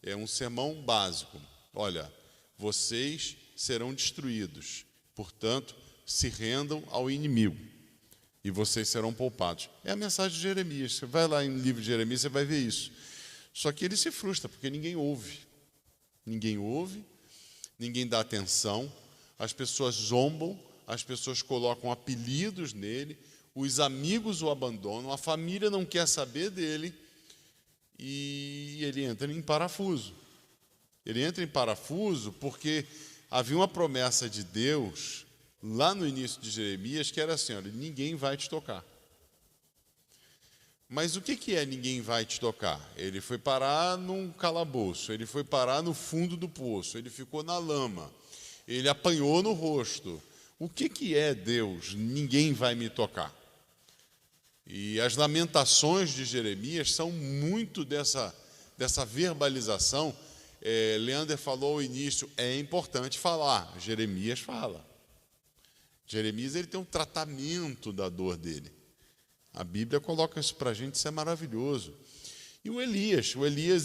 É um sermão básico. Olha, vocês serão destruídos, portanto, se rendam ao inimigo e vocês serão poupados. É a mensagem de Jeremias. Você vai lá no livro de Jeremias, você vai ver isso. Só que ele se frustra, porque ninguém ouve. Ninguém ouve, ninguém dá atenção, as pessoas zombam, as pessoas colocam apelidos nele, os amigos o abandonam, a família não quer saber dele e ele entra em parafuso. Ele entra em parafuso porque havia uma promessa de Deus lá no início de Jeremias que era assim: olha, ninguém vai te tocar. Mas o que é ninguém vai te tocar? Ele foi parar num calabouço, ele foi parar no fundo do poço, ele ficou na lama, ele apanhou no rosto. O que é Deus? Ninguém vai me tocar. E as lamentações de Jeremias são muito dessa verbalização. Leander falou ao início, é importante falar. Jeremias fala. Jeremias ele tem um tratamento da dor dele. A Bíblia coloca isso para a gente, isso é maravilhoso. E o Elias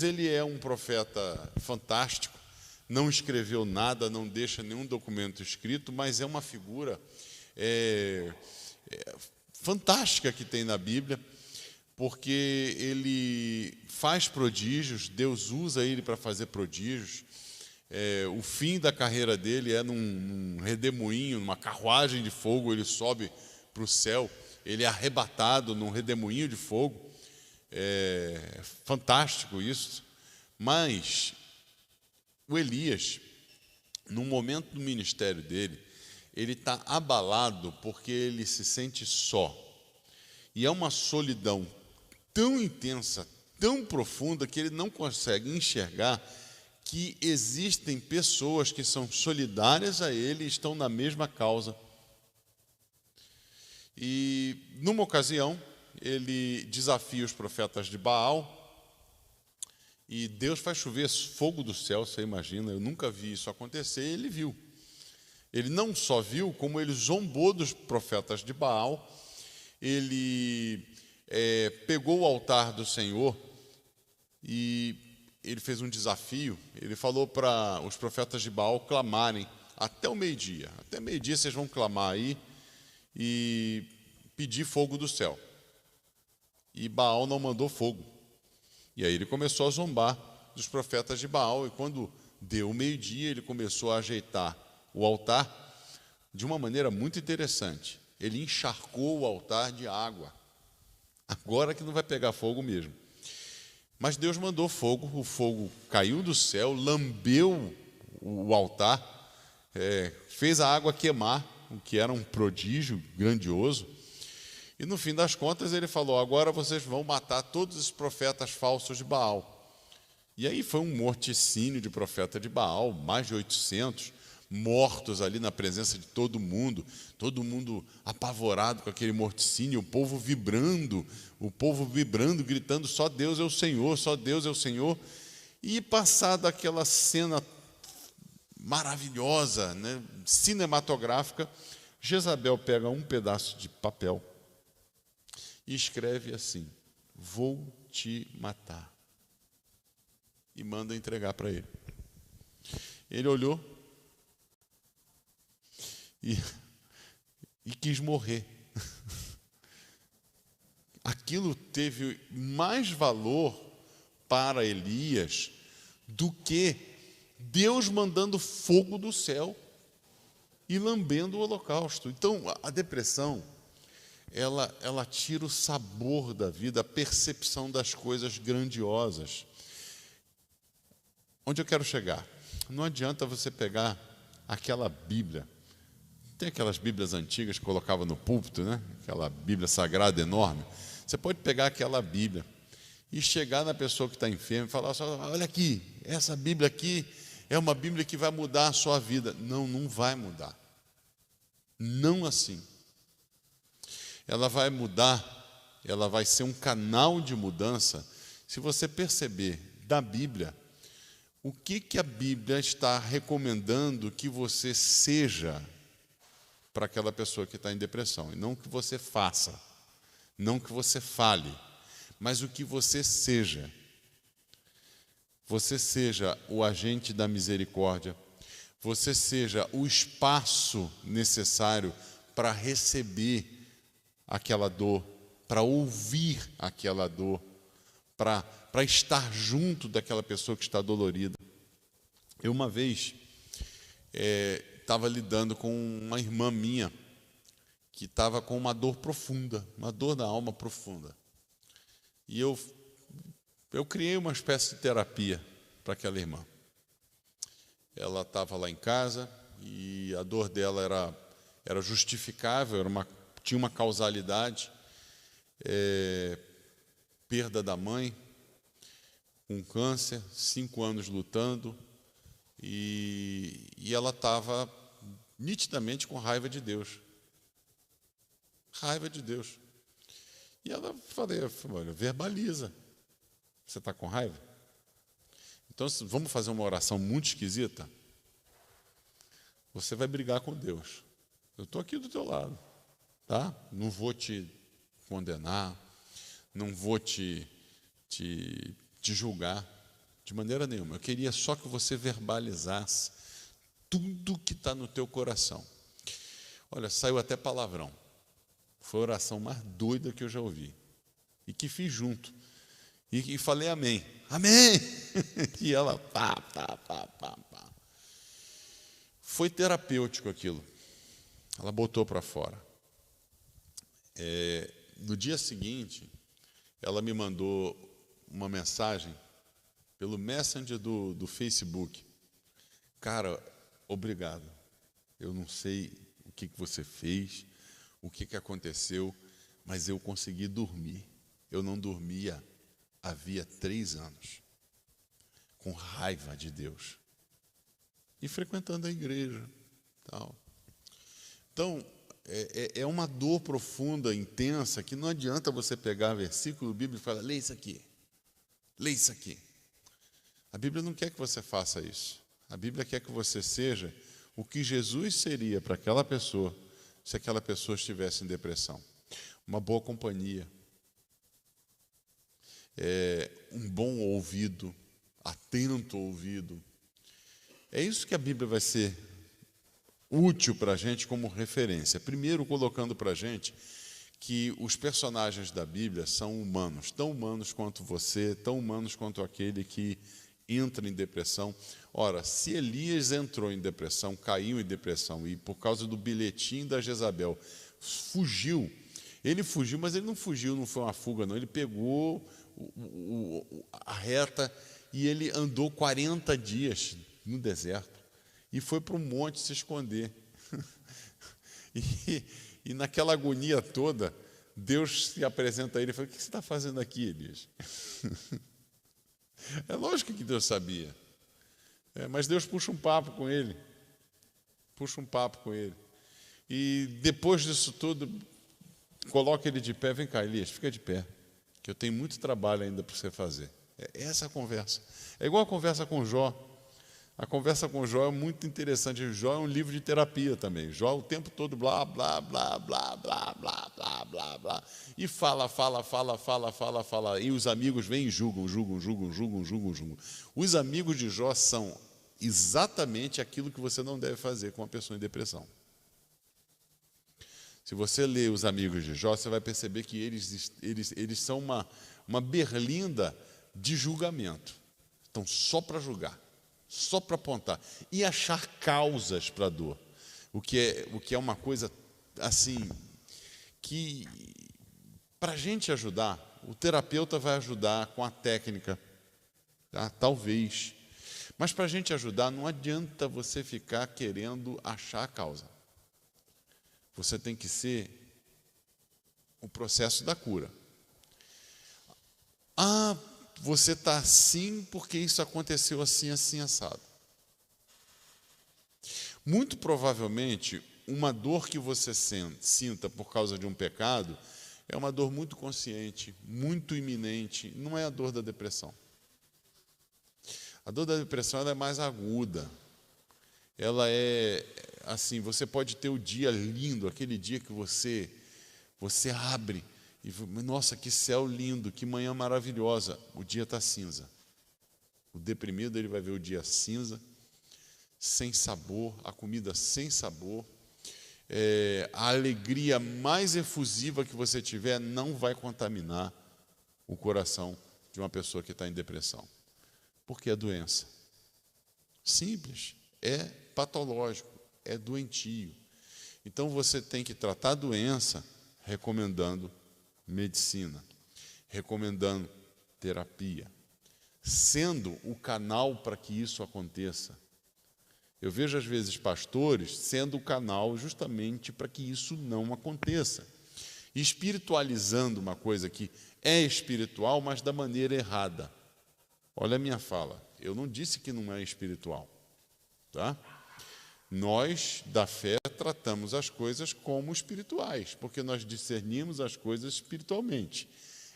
ele é um profeta fantástico, não escreveu nada, não deixa nenhum documento escrito, mas é uma figura fantástica que tem na Bíblia, porque ele faz prodígios, Deus usa ele para fazer prodígios. O fim da carreira dele é num redemoinho, numa carruagem de fogo, ele sobe para o céu, ele é arrebatado num redemoinho de fogo. É fantástico isso. Mas o Elias, no momento do ministério dele, ele está abalado porque ele se sente só. E é uma solidão tão intensa, tão profunda, que ele não consegue enxergar que existem pessoas que são solidárias a ele e estão na mesma causa. E, numa ocasião, ele desafia os profetas de Baal e Deus faz chover fogo do céu, você imagina, eu nunca vi isso acontecer, e ele viu. Ele não só viu, como ele zombou dos profetas de Baal, ele pegou o altar do Senhor e ele fez um desafio. Ele falou para os profetas de Baal clamarem até o meio-dia. Até meio-dia vocês vão clamar aí e pedir fogo do céu. E Baal não mandou fogo. E aí ele começou a zombar dos profetas de Baal. E quando deu o meio-dia, ele começou a ajeitar o altar de uma maneira muito interessante. Ele encharcou o altar de água. Agora que não vai pegar fogo mesmo. Mas Deus mandou fogo, o fogo caiu do céu, lambeu o altar, fez a água queimar, o que era um prodígio grandioso. E no fim das contas ele falou: agora vocês vão matar todos os profetas falsos de Baal. E aí foi um morticínio de profeta de Baal, mais de 800 mortos ali na presença de todo mundo apavorado com aquele morticínio, o povo vibrando, gritando: só Deus é o Senhor, só Deus é o Senhor. E passada aquela cena maravilhosa, né, cinematográfica, Jezabel pega um pedaço de papel e escreve assim: vou te matar, e manda entregar para ele. Ele olhou e quis morrer. Aquilo teve mais valor para Elias do que Deus mandando fogo do céu e lambendo o holocausto. Então, a depressão, ela tira o sabor da vida, a percepção das coisas grandiosas. Onde eu quero chegar? Não adianta você pegar aquela Bíblia. Tem aquelas Bíblias antigas que colocava no púlpito, né? Aquela Bíblia sagrada enorme. Você pode pegar aquela Bíblia e chegar na pessoa que está enferma e falar assim: olha aqui, essa Bíblia aqui é uma Bíblia que vai mudar a sua vida. Não, não vai mudar. Não assim. Ela vai mudar, ela vai ser um canal de mudança se você perceber da Bíblia o que a Bíblia está recomendando que você seja para aquela pessoa que está em depressão. E não o que você faça, não o que você fale, mas o que você seja. Você seja o agente da misericórdia, você seja o espaço necessário para receber aquela dor, para ouvir aquela dor, para estar junto daquela pessoa que está dolorida. Eu uma vez estava lidando com uma irmã minha que estava com uma dor profunda, uma dor na alma profunda. E eu criei uma espécie de terapia para aquela irmã. Ela estava lá em casa e a dor dela era justificável, tinha uma causalidade, perda da mãe, com câncer, 5 anos lutando, e ela estava nitidamente com raiva de Deus. Raiva de Deus. E ela falei: olha, verbaliza. Você está com raiva? Então, vamos fazer uma oração muito esquisita? Você vai brigar com Deus. Eu estou aqui do teu lado, tá? Não vou te condenar, não vou te julgar de maneira nenhuma. Eu queria só que você verbalizasse tudo que está no teu coração. Olha, saiu até palavrão. Foi a oração mais doida que eu já ouvi. E que fiz junto. E falei amém. Amém! E ela pá. Foi terapêutico aquilo. Ela botou para fora. No dia seguinte, ela me mandou uma mensagem pelo Messenger do Facebook. Cara, obrigado. Eu não sei o que você fez, o que aconteceu, mas eu consegui dormir. Eu não dormia havia 3 anos, com raiva de Deus. E frequentando a igreja. Tal. Então, é uma dor profunda, intensa, que não adianta você pegar versículo bíblico e falar: lê isso aqui, lê isso aqui. A Bíblia não quer que você faça isso. A Bíblia quer que você seja o que Jesus seria para aquela pessoa, se aquela pessoa estivesse em depressão. Uma boa companhia. um bom ouvido, atento ouvido. É isso que a Bíblia vai ser útil para a gente como referência. Primeiro, colocando para a gente que os personagens da Bíblia são humanos, tão humanos quanto você, tão humanos quanto aquele que entra em depressão. Ora, se Elias entrou em depressão, caiu em depressão, e por causa do bilhetinho da Jezabel fugiu, ele fugiu, mas ele não fugiu, não foi uma fuga, não. Ele pegou a reta e ele andou 40 dias no deserto e foi para um monte se esconder. E naquela agonia toda, Deus se apresenta a ele e fala: o que você está fazendo aqui, Elias? É lógico que Deus sabia. Mas Deus puxa um papo com ele. E depois disso tudo, coloca ele de pé. Vem cá, Elias, fica de pé, que eu tenho muito trabalho ainda para você fazer. É essa a conversa. É igual a conversa com Jó. A conversa com Jó é muito interessante. Jó é um livro de terapia também. Jó o tempo todo blá, blá, blá, blá, blá, blá, blá, blá, blá. E fala. E os amigos vêm e julgam. Os amigos de Jó são exatamente aquilo que você não deve fazer com uma pessoa em depressão. Se você ler os amigos de Jó, você vai perceber que eles são uma berlinda de julgamento. Estão só para julgar, só para apontar e achar causas para a dor. O que é uma coisa assim que, para a gente ajudar, o terapeuta vai ajudar com a técnica, tá? Talvez. Mas para a gente ajudar, não adianta você ficar querendo achar a causa. Você tem que ser o processo da cura. Você está assim porque isso aconteceu assim, assado. Muito provavelmente, uma dor que você sinta por causa de um pecado é uma dor muito consciente, muito iminente, não é a dor da depressão. A dor da depressão ela é mais aguda. Ela é assim, você pode ter o dia lindo, aquele dia que você abre e, nossa, que céu lindo, que manhã maravilhosa. O dia está cinza. O deprimido ele vai ver o dia cinza, sem sabor, a comida sem sabor. A alegria mais efusiva que você tiver não vai contaminar o coração de uma pessoa que está em depressão. Porque é doença. Simples. É patológico. É doentio. Então você tem que tratar a doença recomendando medicina, recomendando terapia, sendo o canal para que isso aconteça. Eu vejo às vezes pastores sendo o canal justamente para que isso não aconteça, espiritualizando uma coisa que é espiritual, mas da maneira errada. Olha a minha fala, eu não disse que não é espiritual, tá? Nós, da fé, tratamos as coisas como espirituais, porque nós discernimos as coisas espiritualmente.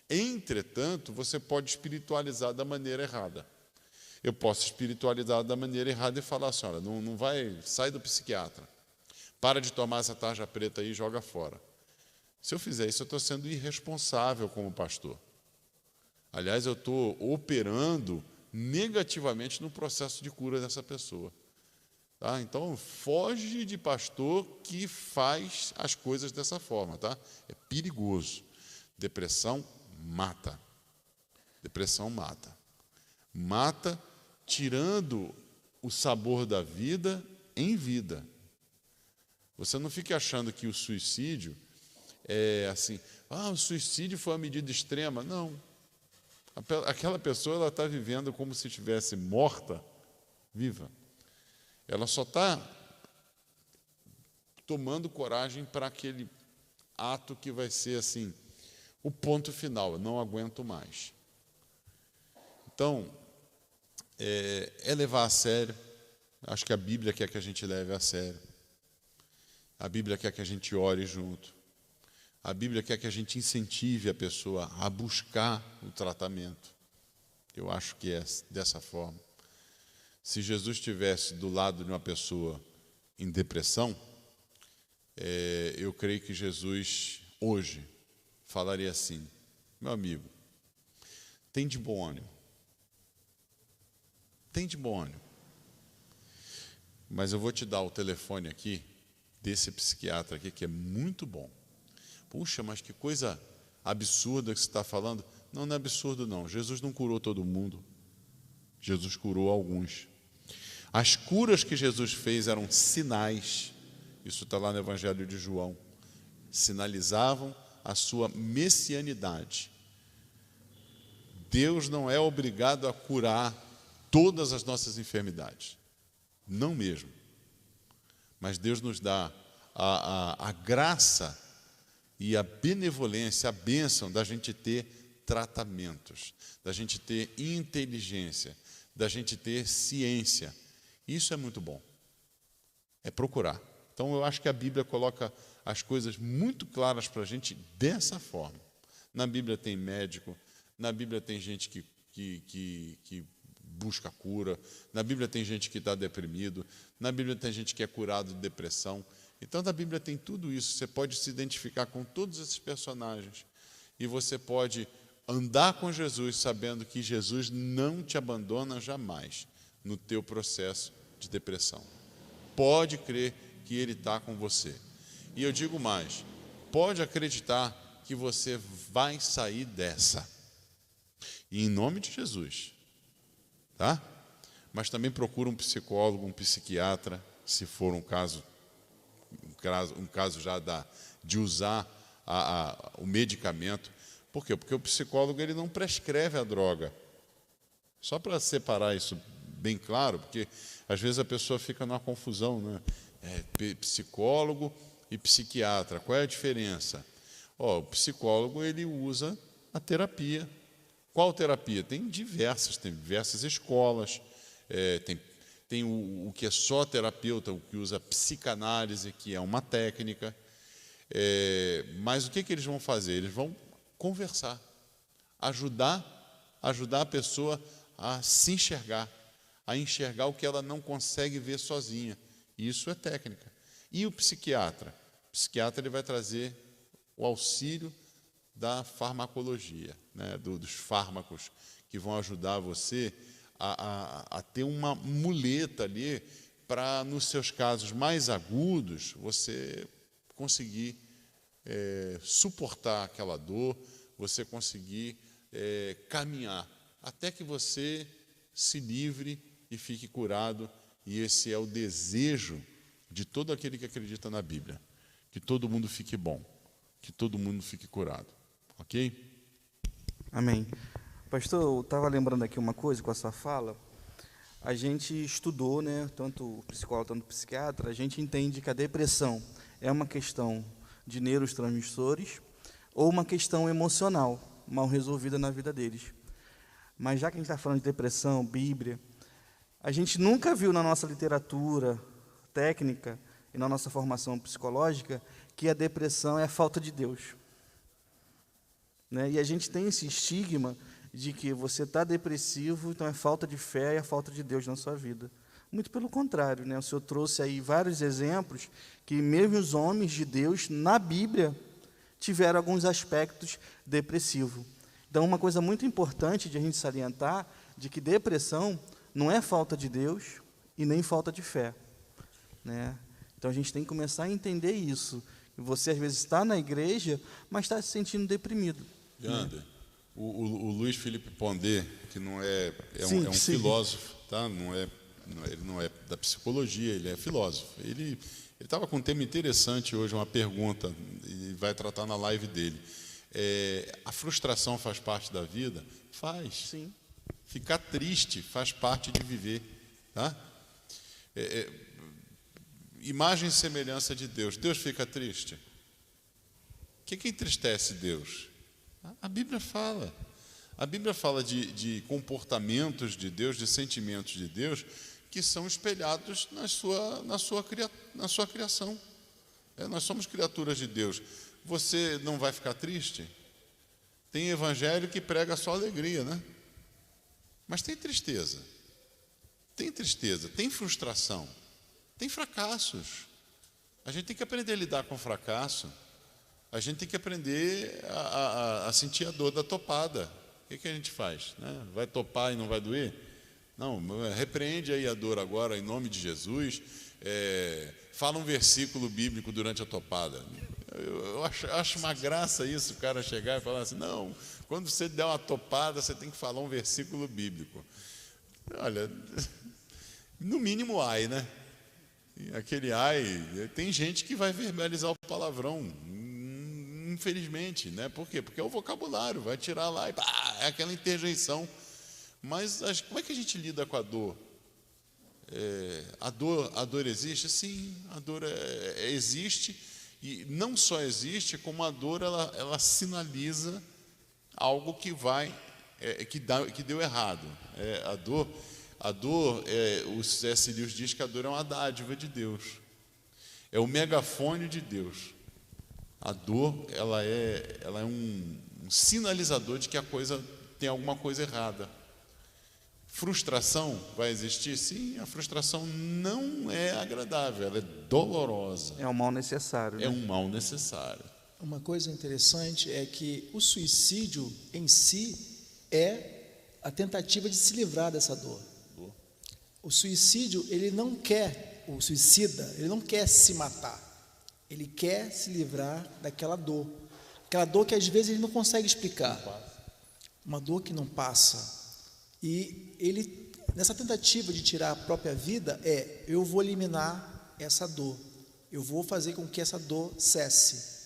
Entretanto, você pode espiritualizar da maneira errada. Eu posso espiritualizar da maneira errada e falar assim: olha, não vai, sai do psiquiatra, para de tomar essa tarja preta aí e joga fora. Se eu fizer isso, eu estou sendo irresponsável como pastor. Aliás, eu estou operando negativamente no processo de cura dessa pessoa. Tá? Então, foge de pastor que faz as coisas dessa forma. Tá? É perigoso. Depressão mata. Depressão mata. Mata tirando o sabor da vida em vida. Você não fique achando que o suicídio é assim, o suicídio foi uma medida extrema. Não. Aquela pessoa está vivendo como se estivesse morta, viva. Ela só está tomando coragem para aquele ato que vai ser assim, o ponto final, eu não aguento mais. Então, é levar a sério. Acho que a Bíblia quer que a gente leve a sério. A Bíblia quer que a gente ore junto. A Bíblia quer que a gente incentive a pessoa a buscar o tratamento. Eu acho que é dessa forma. Se Jesus estivesse do lado de uma pessoa em depressão, eu creio que Jesus, hoje, falaria assim: meu amigo, tem de bom ânimo. Tem de bom ânimo. Mas eu vou te dar o telefone aqui, desse psiquiatra aqui, que é muito bom. Puxa, mas que coisa absurda que você está falando. Não, não é absurdo não. Jesus não curou todo mundo. Jesus curou alguns. As curas que Jesus fez eram sinais. Isso está lá no Evangelho de João. Sinalizavam a sua messianidade. Deus não é obrigado a curar todas as nossas enfermidades. Não mesmo. Mas Deus nos dá a graça e a benevolência, a bênção da gente ter tratamentos, da gente ter inteligência, da gente ter ciência. Isso é muito bom. É procurar. Então, eu acho que a Bíblia coloca as coisas muito claras para a gente dessa forma. Na Bíblia tem médico, na Bíblia tem gente que busca cura, na Bíblia tem gente que está deprimido, na Bíblia tem gente que é curado de depressão. Então, na Bíblia tem tudo isso. Você pode se identificar com todos esses personagens e você pode andar com Jesus sabendo que Jesus não te abandona jamais no teu processo de depressão. Pode crer que Ele está com você. E eu digo mais, pode acreditar que você vai sair dessa. E em nome de Jesus, tá? Mas também procura um psicólogo, um psiquiatra, se for um caso já de usar o medicamento. Por quê? Porque o psicólogo ele não prescreve a droga. Só para separar isso bem claro, porque às vezes a pessoa fica numa confusão, né? Psicólogo e psiquiatra, qual é a diferença? O psicólogo ele usa a terapia. Qual terapia? Tem diversas escolas, tem o que é só terapeuta, o que usa psicanálise, que é uma técnica. Mas o que eles vão fazer? Eles vão conversar, ajudar a pessoa a se enxergar, a enxergar o que ela não consegue ver sozinha. Isso é técnica. E o psiquiatra? O psiquiatra ele vai trazer o auxílio da farmacologia, né, dos fármacos que vão ajudar você a ter uma muleta ali para, nos seus casos mais agudos, você conseguir suportar aquela dor, você conseguir caminhar, até que você se livre e fique curado. E esse é o desejo de todo aquele que acredita na Bíblia, que todo mundo fique bom, que todo mundo fique curado. Ok? Amém. Pastor, eu estava lembrando aqui uma coisa com a sua fala. A gente estudou, né, tanto o psicólogo quanto o psiquiatra, a gente entende que a depressão é uma questão de neurotransmissores ou uma questão emocional, mal resolvida na vida deles. Mas já que a gente está falando de depressão, Bíblia, a gente nunca viu na nossa literatura técnica e na nossa formação psicológica que a depressão é a falta de Deus. Né? E a gente tem esse estigma de que você está depressivo, então é falta de fé e é falta de Deus na sua vida. Muito pelo contrário, né? O senhor trouxe aí vários exemplos que mesmo os homens de Deus, na Bíblia, tiveram alguns aspectos depressivos. Então, uma coisa muito importante de a gente salientar, de que depressão não é falta de Deus e nem falta de fé. Né? Então, a gente tem que começar a entender isso. Você, às vezes, está na igreja, mas está se sentindo deprimido. Leandro, né? O Luiz Felipe Pondé, que não sim, um filósofo, tá? Ele não é da psicologia, ele é filósofo. Ele estava com um tema interessante hoje, uma pergunta, e vai tratar na live dele. A frustração faz parte da vida? Faz. Sim. Ficar triste faz parte de viver. Tá? Imagem e semelhança de Deus. Deus fica triste? O que entristece Deus? A Bíblia fala. A Bíblia fala de comportamentos de Deus, de sentimentos de Deus, que são espelhados na sua criação. Nós somos criaturas de Deus. Você não vai ficar triste? Tem evangelho que prega só alegria, né? Mas tem tristeza, tem frustração, tem fracassos. A gente tem que aprender a lidar com o fracasso. A gente tem que aprender a sentir a dor da topada. O que a gente faz? Né? Vai topar e não vai doer? Não, repreende aí a dor agora, em nome de Jesus. Fala um versículo bíblico durante a topada. Eu acho uma graça isso, o cara chegar e falar assim, não, quando você der uma topada, você tem que falar um versículo bíblico. Olha, no mínimo ai, né? Aquele ai, tem gente que vai verbalizar o palavrão, infelizmente, né? Por quê? Porque é o vocabulário, vai tirar lá e pá, é aquela interjeição. Mas como é que a gente lida com a dor? A dor existe? Sim, a dor existe, e não só existe, como a dor ela sinaliza algo que que deu errado. A dor, o C.S. Lewis diz que a dor é uma dádiva de Deus, é o megafone de Deus. A dor ela é um sinalizador de que tem alguma coisa errada. Frustração vai existir? Sim, a frustração não é agradável, ela é dolorosa. É um mal necessário. Né? É um mal necessário. Uma coisa interessante é que o suicídio em si é a tentativa de se livrar dessa dor. O suicídio, o suicida, ele não quer se matar. Ele quer se livrar daquela dor. Aquela dor que às vezes ele não consegue explicar. Uma dor que não passa. E ele, nessa tentativa de tirar a própria vida, eu vou eliminar essa dor. Eu vou fazer com que essa dor cesse.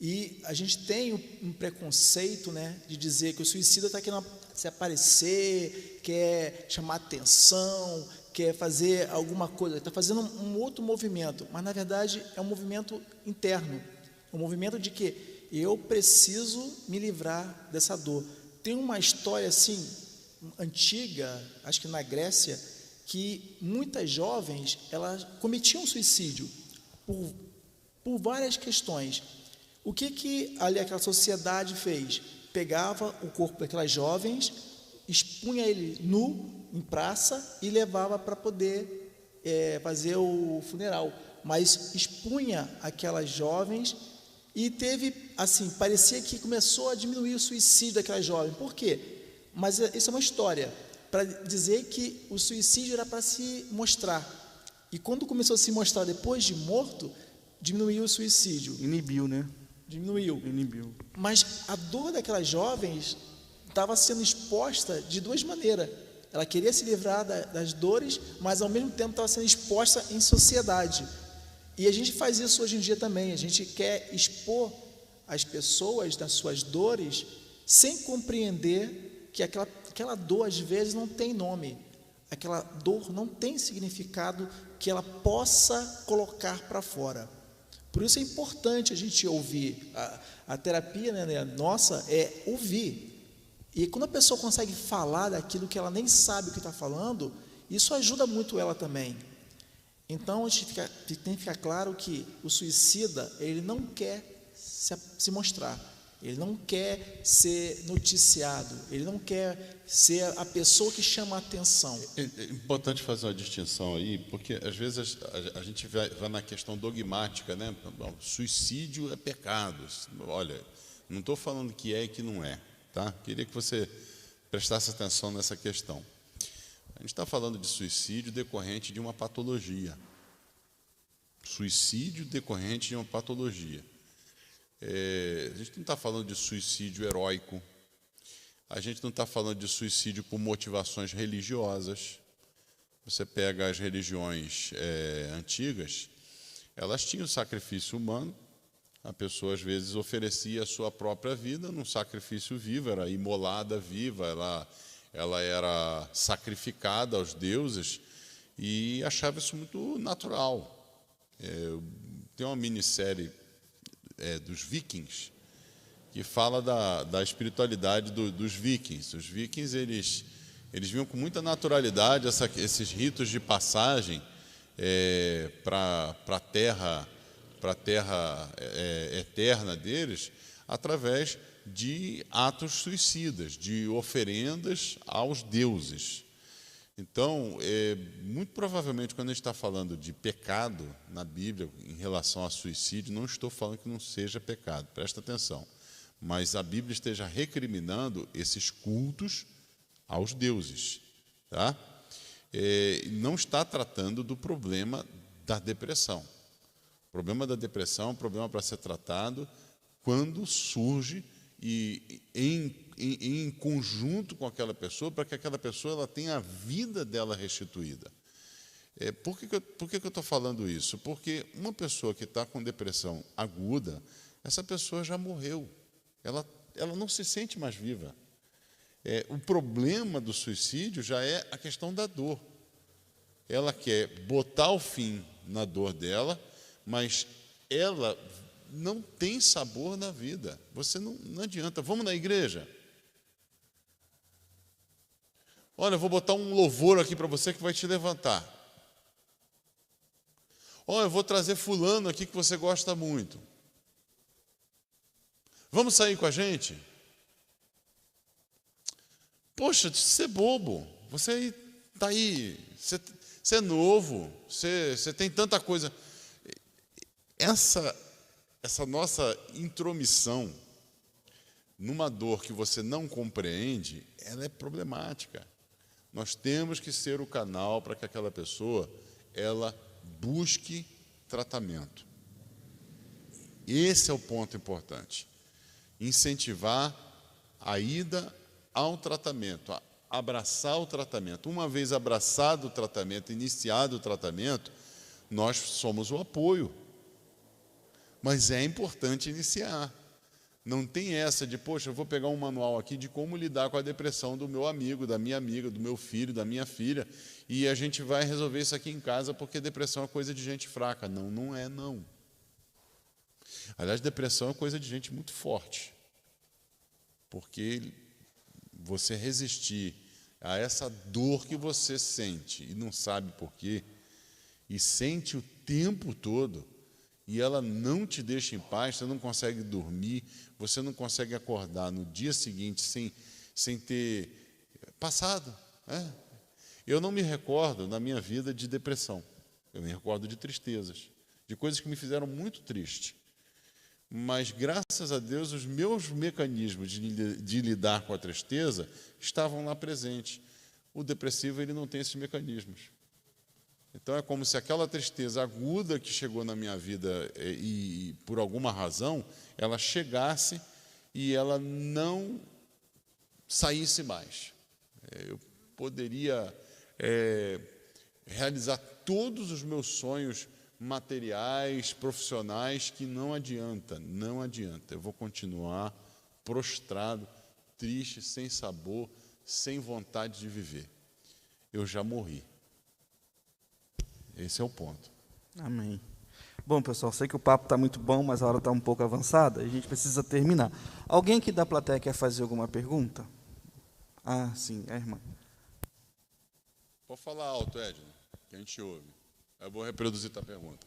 E a gente tem um preconceito, né, de dizer que o suicida está querendo se aparecer, quer chamar atenção, quer fazer alguma coisa, está fazendo um outro movimento, mas na verdade é um movimento interno, um movimento de que eu preciso me livrar dessa dor. Tem uma história assim, antiga, acho que na Grécia, que muitas jovens, elas cometiam suicídio por várias questões. O que ali aquela sociedade fez? Pegava o corpo daquelas jovens, expunha ele nu em praça e levava para poder fazer o funeral, mas expunha aquelas jovens e teve, assim, parecia que começou a diminuir o suicídio daquelas jovens. Por quê? Mas isso é uma história, para dizer que o suicídio era para se mostrar, e quando começou a se mostrar depois de morto, diminuiu o suicídio. Inibiu, né? Inibiu. Mas a dor daquelas jovens estava sendo exposta de duas maneiras. Ela queria se livrar das dores, mas ao mesmo tempo estava sendo exposta em sociedade. E a gente faz isso hoje em dia também. A gente quer expor as pessoas das suas dores sem compreender que aquela dor às vezes não tem nome. Aquela dor não tem significado que ela possa colocar para fora. Por isso é importante a gente ouvir. A terapia, né, nossa é ouvir. E quando a pessoa consegue falar daquilo que ela nem sabe o que está falando, isso ajuda muito ela também. Então a gente tem que ficar claro que o suicida, ele não quer se mostrar, ele não quer ser noticiado, ele não quer ser a pessoa que chama a atenção. É importante fazer uma distinção aí, porque às vezes a gente vai na questão dogmática, né? Suicídio é pecado. Olha, não estou falando que é e que não é, tá? Queria que você prestasse atenção nessa questão. A gente está falando de suicídio decorrente de uma patologia. Suicídio decorrente de uma patologia. A gente não está falando de suicídio heróico, a gente não está falando de suicídio por motivações religiosas. Você pega as religiões antigas, elas tinham sacrifício humano, a pessoa às vezes oferecia a sua própria vida num sacrifício vivo, era imolada viva, ela era sacrificada aos deuses e achava isso muito natural. Tem uma minissérie dos vikings, que fala da espiritualidade dos vikings. Os vikings, eles viam com muita naturalidade esses ritos de passagem para a terra eterna deles, através de atos suicidas, de oferendas aos deuses. Então, muito provavelmente, quando a gente está falando de pecado na Bíblia em relação a suicídio, não estou falando que não seja pecado, presta atenção. mas a Bíblia esteja recriminando esses cultos aos deuses, tá? Não está tratando do problema da depressão. O problema da depressão é um problema para ser tratado quando surge e em conjunto com aquela pessoa, para que aquela pessoa ela tenha a vida dela restituída. Por que eu estou falando isso? Porque uma pessoa que está com depressão aguda, essa pessoa já morreu. Ela não se sente mais viva. O problema do suicídio já é a questão da dor. Ela quer botar o fim na dor dela, mas ela não tem sabor na vida. Você não adianta. Vamos na igreja? Olha, eu vou botar um louvor aqui para você que vai te levantar. Olha, eu vou trazer fulano aqui que você gosta muito. Vamos sair com a gente? Poxa, você é bobo. Você está aí, você é novo, você tem tanta coisa. Essa nossa intromissão numa dor que você não compreende, ela é problemática. Nós temos que ser o canal para que aquela pessoa ela busque tratamento. Esse é o ponto importante. Incentivar a ida ao tratamento, a abraçar o tratamento. Uma vez abraçado o tratamento, iniciado o tratamento, nós somos o apoio. Mas é importante iniciar. Não tem essa de, poxa, eu vou pegar um manual aqui de como lidar com a depressão do meu amigo, da minha amiga, do meu filho, da minha filha, e a gente vai resolver isso aqui em casa porque depressão é coisa de gente fraca. Não, não é, não. Aliás, depressão é coisa de gente muito forte. Porque você resistir a essa dor que você sente e não sabe por quê, e sente o tempo todo, e ela não te deixa em paz, você não consegue dormir, você não consegue acordar no dia seguinte sem ter passado. Eu não me recordo na minha vida de depressão, eu me recordo de tristezas, de coisas que me fizeram muito triste. Mas, graças a Deus, os meus mecanismos de lidar com a tristeza estavam lá presentes. O depressivo ele não tem esses mecanismos. Então, é como se aquela tristeza aguda que chegou na minha vida e por alguma razão, ela chegasse e ela não saísse mais. Eu poderia realizar todos os meus sonhos materiais, profissionais, que não adianta. Eu vou continuar prostrado, triste, sem sabor, sem vontade de viver. Eu já morri. Esse é o ponto. Amém. Bom, pessoal, sei que o papo está muito bom, mas a hora está um pouco avançada, a gente precisa terminar. Alguém aqui da plateia quer fazer alguma pergunta? Ah, sim, a irmã. Pode falar alto, Edno, que a gente ouve. Eu vou reproduzir a pergunta.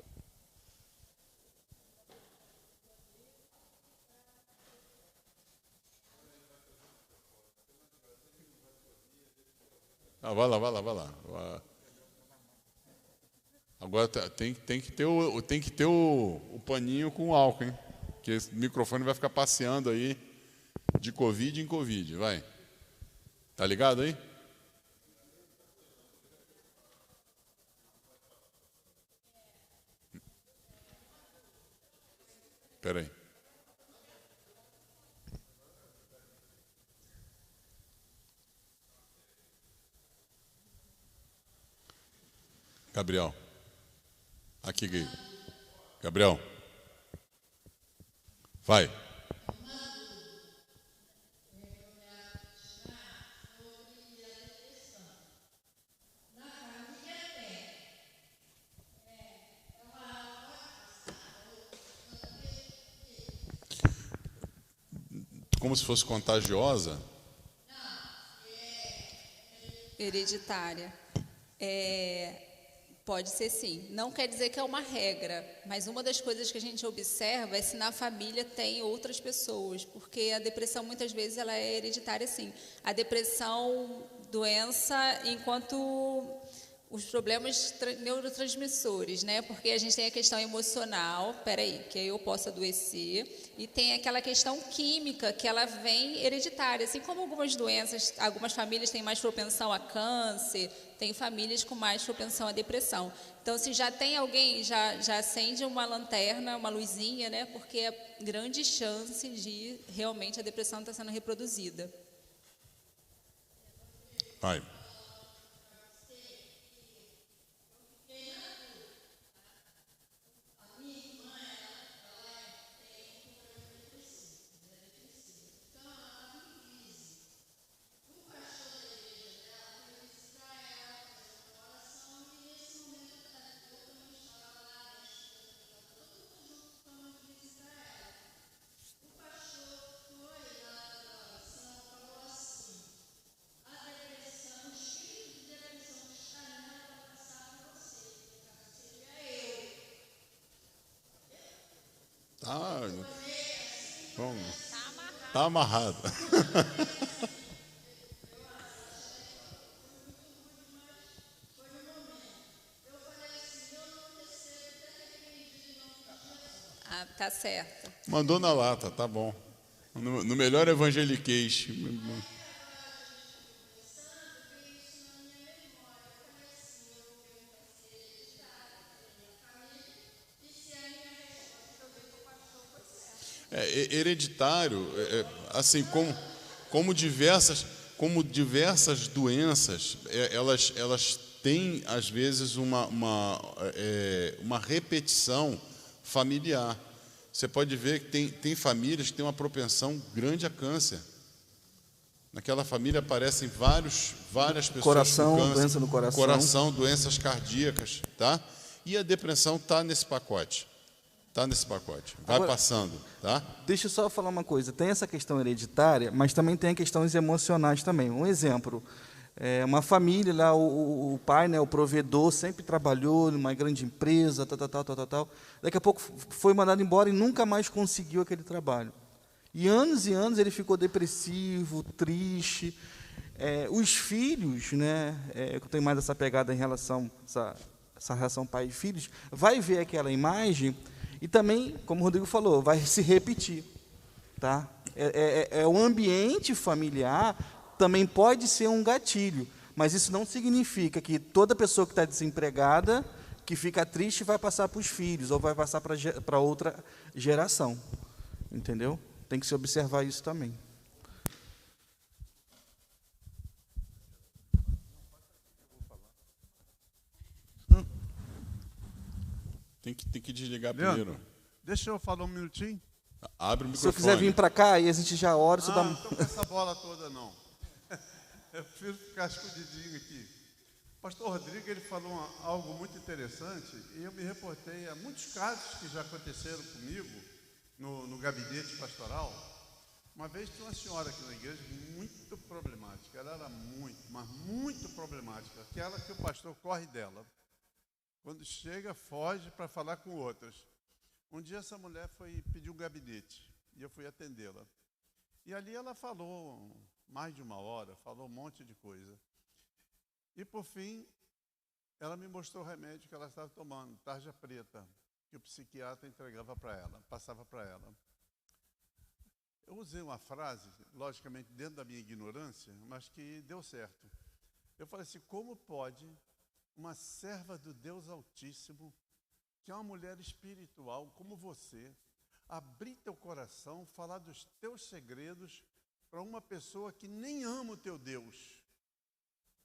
Vai lá. Agora tem que ter o paninho com álcool, hein? Porque esse microfone vai ficar passeando aí de Covid em Covid, vai. Tá ligado aí? Espera aí. Gabriel. Aqui, Gabriel. Vai. Como se fosse contagiosa? Hereditária. Pode ser sim. Não quer dizer que é uma regra, mas uma das coisas que a gente observa é se na família tem outras pessoas, porque a depressão muitas vezes ela é hereditária sim. A depressão, doença, enquanto os problemas neurotransmissores, né? Porque a gente tem a questão emocional, peraí, que aí eu posso adoecer, e tem aquela questão química, que ela vem hereditária, assim como algumas doenças, algumas famílias têm mais propensão a câncer, tem famílias com mais propensão à depressão. Então, se já tem alguém, já acende uma lanterna, uma luzinha, né? Porque é grande chance de realmente a depressão estar sendo reproduzida. Vai. Tá, bom, tá amarrado. Ah, tá certo. Mandou na lata, tá bom. No melhor evangeliquez. Hereditário, assim como diversas doenças, elas têm às vezes uma repetição familiar. Você pode ver que tem famílias que têm uma propensão grande a câncer. Naquela família aparecem várias pessoas Coração, com câncer, doença no coração, doenças cardíacas, tá? E a depressão está nesse pacote. Está nesse pacote. Vai Agora, passando, tá? Deixa eu só falar uma coisa. Tem essa questão hereditária, mas também tem questões emocionais também. Um exemplo, uma família lá, o pai, né, o provedor, sempre trabalhou numa grande empresa, tal. Daqui a pouco foi mandado embora e nunca mais conseguiu aquele trabalho. E anos ele ficou depressivo, triste. Os filhos, né, eu tenho mais essa pegada em relação essa relação pai e filhos, vai ver aquela imagem e também, como o Rodrigo falou, vai se repetir, tá? O ambiente familiar também pode ser um gatilho, mas isso não significa que toda pessoa que está desempregada, que fica triste, vai passar para os filhos ou vai passar para outra geração, entendeu? Tem que se observar isso também. Tem que desligar Leandro, primeiro. deixa eu falar um minutinho. Abre o microfone. Se eu quiser vir para cá e a gente já ora, você dá... Não estou com essa bola toda, não. Eu prefiro ficar escondidinho aqui. O pastor Rodrigo, ele falou algo muito interessante e eu me reportei a muitos casos que já aconteceram comigo no gabinete pastoral. Uma vez tinha uma senhora aqui na igreja muito problemática. Ela era muito problemática. Aquela que o pastor corre dela. Quando chega, foge para falar com outras. Um dia essa mulher foi pedir um gabinete e eu fui atendê-la. E ali ela falou mais de uma hora, falou um monte de coisa. E por fim, ela me mostrou o remédio que ela estava tomando, tarja preta, que o psiquiatra entregava para ela, passava para ela. Eu usei uma frase, logicamente dentro da minha ignorância, mas que deu certo. Eu falei assim, como pode uma serva do Deus Altíssimo, que é uma mulher espiritual como você, abrir teu coração, falar dos teus segredos para uma pessoa que nem ama o teu Deus,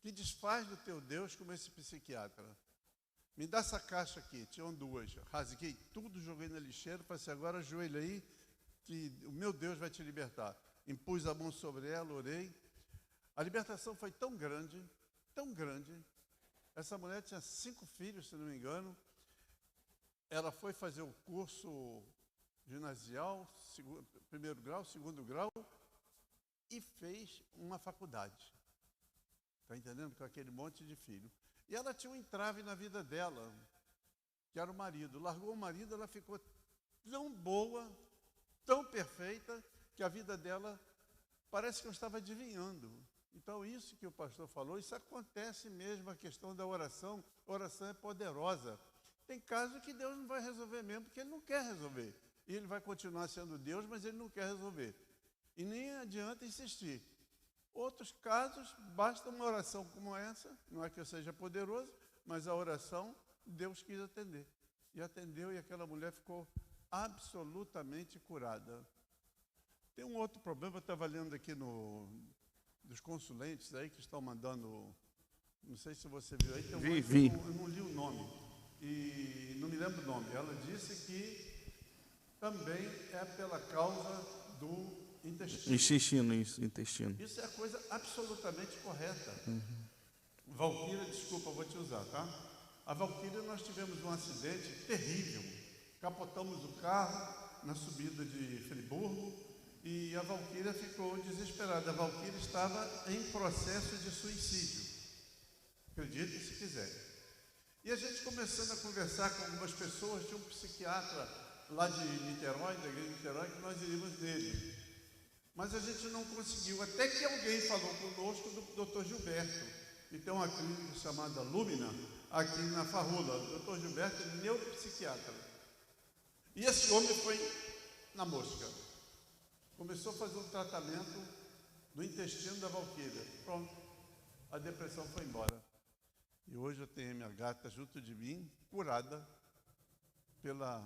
que desfaz do teu Deus como esse psiquiatra. Me dá essa caixa aqui, tinham duas, rasguei tudo, joguei na lixeira, falei assim, agora ajoelha aí, que o meu Deus vai te libertar. Impus a mão sobre ela, orei. A libertação foi tão grande, essa mulher tinha 5 filhos, se não me engano. Ela foi fazer o curso ginasial, primeiro grau, segundo grau, e fez uma faculdade. Está entendendo? Com aquele monte de filho. E ela tinha um entrave na vida dela, que era o marido. Largou o marido, ela ficou tão boa, tão perfeita, que a vida dela parece que eu estava adivinhando. Então, isso que o pastor falou, isso acontece mesmo, a questão da oração. A oração é poderosa. Tem casos que Deus não vai resolver mesmo, porque Ele não quer resolver. E Ele vai continuar sendo Deus, mas Ele não quer resolver. E nem adianta insistir. Outros casos, basta uma oração como essa, não é que eu seja poderoso, mas a oração, Deus quis atender. E atendeu, e aquela mulher ficou absolutamente curada. Tem um outro problema, eu estava lendo aqui dos consulentes aí que estão mandando, não sei se você viu aí, tem eu não li o nome, e não me lembro o nome. Ela disse que também é pela causa do intestino. Intestino. Isso é a coisa absolutamente correta. Valquíria, desculpa, eu vou te usar, tá? A Valquíria, nós tivemos um acidente terrível. Capotamos o carro na subida de Friburgo e a Valquíria ficou desesperada. A Valquíria estava em processo de suicídio. Acredite se quiser. E a gente começando a conversar com algumas pessoas, tinha um psiquiatra lá de Niterói, da igreja de Niterói, que nós iríamos nele. Mas a gente não conseguiu, até que alguém falou conosco do Dr. Gilberto, que tem uma clínica chamada Lumina, aqui na Farrula. O Dr. Gilberto é neuropsiquiatra. E esse homem foi na mosca. Começou a fazer um tratamento do intestino da Valquíria. Pronto, a depressão foi embora. E hoje eu tenho a minha gata junto de mim, curada pela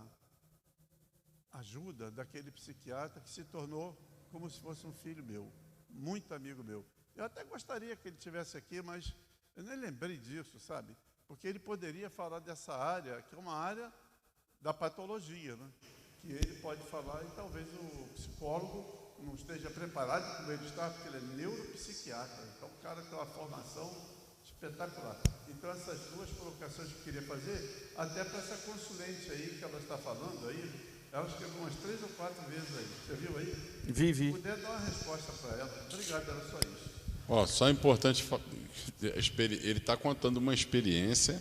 ajuda daquele psiquiatra que se tornou como se fosse um filho meu, muito amigo meu. Eu até gostaria que ele estivesse aqui, mas eu nem lembrei disso, sabe? Porque ele poderia falar dessa área, que é uma área da patologia, né? Que ele pode falar e talvez o psicólogo não esteja preparado como ele está, porque ele é neuropsiquiatra. Então o cara tem uma formação espetacular. Então essas duas colocações que eu queria fazer, até para essa consulente aí que ela está falando aí, ela escreveu umas 3 ou 4 vezes aí. Você viu aí? Vi. Se puder dar uma resposta para ela. Obrigado, era só isso. Ó, só é importante, ele está contando uma experiência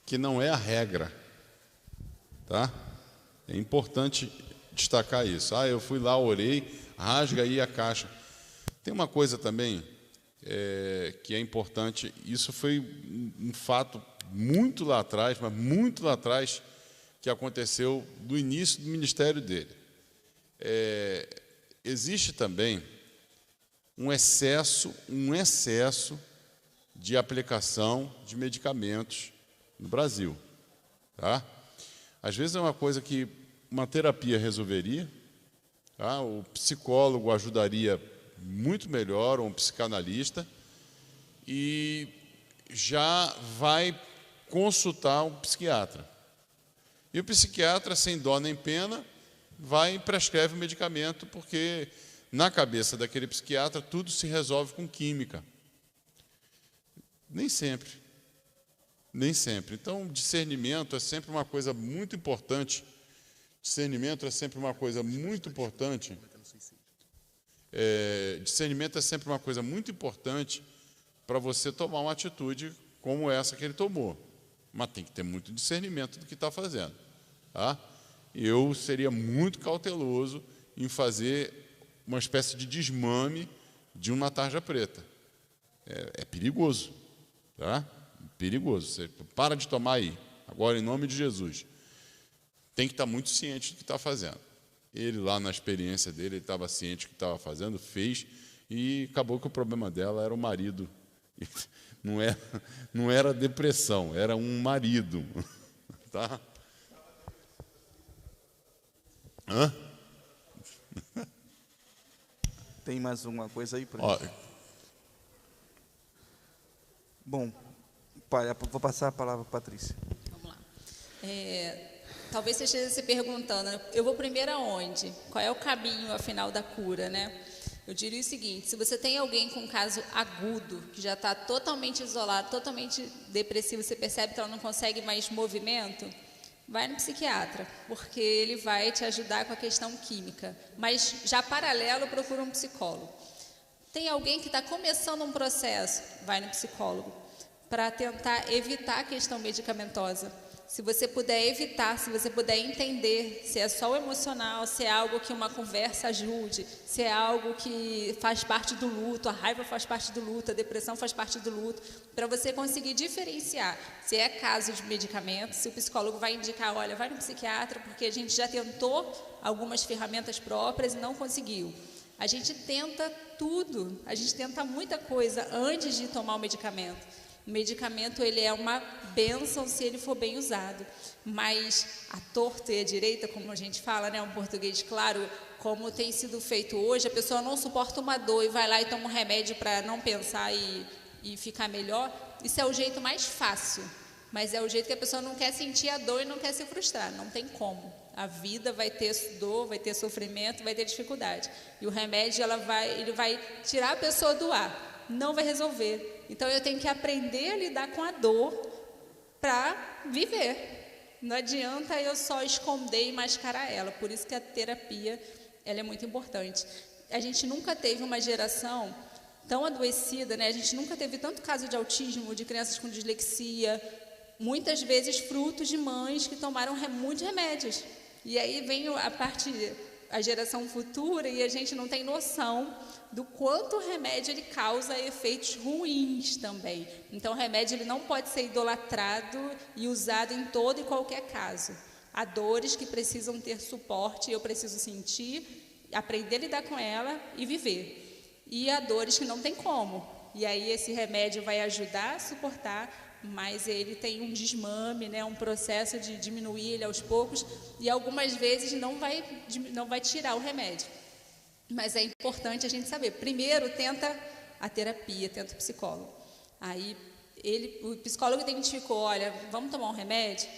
que não é a regra, tá? É importante destacar isso. Ah, eu fui lá, orei, rasga aí a caixa. Tem uma coisa também que é importante, isso foi um fato muito lá atrás, mas muito lá atrás, que aconteceu no início do ministério dele. Existe também um excesso de aplicação de medicamentos no Brasil. Tá? Às vezes é uma coisa que uma terapia resolveria, tá? O psicólogo ajudaria muito melhor, ou um psicanalista, e já vai consultar um psiquiatra. E o psiquiatra, sem dó nem pena, vai e prescreve o medicamento, porque na cabeça daquele psiquiatra tudo se resolve com química. Nem sempre. Então, discernimento é sempre uma coisa muito importante. Discernimento é sempre uma coisa muito importante para você tomar uma atitude como essa que ele tomou. Mas tem que ter muito discernimento do que está fazendo. Tá? Eu seria muito cauteloso em fazer uma espécie de desmame de uma tarja preta. É perigoso. Tá? Perigoso. Você para de tomar aí. Agora, em nome de Jesus. Tem que estar muito ciente do que está fazendo. Ele, lá na experiência dele, ele estava ciente do que estava fazendo, fez, e acabou que o problema dela era o marido. Não era depressão, era um marido. Tá? Hã? Tem mais alguma coisa aí para gente? Bom, vou passar a palavra para a Patrícia. Vamos lá. Talvez você esteja se perguntando, eu vou primeiro aonde? Qual é o caminho, afinal, da cura, né? Eu diria o seguinte, se você tem alguém com um caso agudo, que já está totalmente isolado, totalmente depressivo, você percebe que ela não consegue mais movimento, vai no psiquiatra, porque ele vai te ajudar com a questão química. Mas, já paralelo, procura um psicólogo. Tem alguém que está começando um processo, vai no psicólogo, para tentar evitar a questão medicamentosa. Se você puder evitar, se você puder entender se é só o emocional, se é algo que uma conversa ajude, se é algo que faz parte do luto, a raiva faz parte do luto, a depressão faz parte do luto, para você conseguir diferenciar se é caso de medicamento, se o psicólogo vai indicar, olha, vai no psiquiatra, porque a gente já tentou algumas ferramentas próprias e não conseguiu. A gente tenta tudo, a gente tenta muita coisa antes de tomar o medicamento. O medicamento, ele é uma bênção se ele for bem usado, mas a torta e a direita, como a gente fala, né, um português claro, como tem sido feito hoje, a pessoa não suporta uma dor e vai lá e toma um remédio para não pensar e ficar melhor. Isso é o jeito mais fácil, mas é o jeito que a pessoa não quer sentir a dor e não quer se frustrar, não tem como. A vida vai ter dor, vai ter sofrimento, vai ter dificuldade. E o remédio, ele vai tirar a pessoa do ar, não vai resolver. Então, eu tenho que aprender a lidar com a dor para viver. Não adianta eu só esconder e mascarar ela. Por isso que a terapia, ela é muito importante. A gente nunca teve uma geração tão adoecida, né? A gente nunca teve tanto caso de autismo, de crianças com dislexia, muitas vezes frutos de mães que tomaram muitos remédios. E aí vem a geração futura e a gente não tem noção do quanto o remédio ele causa efeitos ruins também. Então, o remédio ele não pode ser idolatrado e usado em todo e qualquer caso. Há dores que precisam ter suporte, eu preciso sentir, aprender a lidar com ela e viver. E há dores que não tem como. E aí esse remédio vai ajudar a suportar, mas ele tem um desmame, né, um processo de diminuir ele aos poucos, e algumas vezes não vai tirar o remédio. Mas é importante a gente saber. Primeiro, tenta a terapia, tenta o psicólogo. Aí, o psicólogo identificou, olha, vamos tomar um remédio?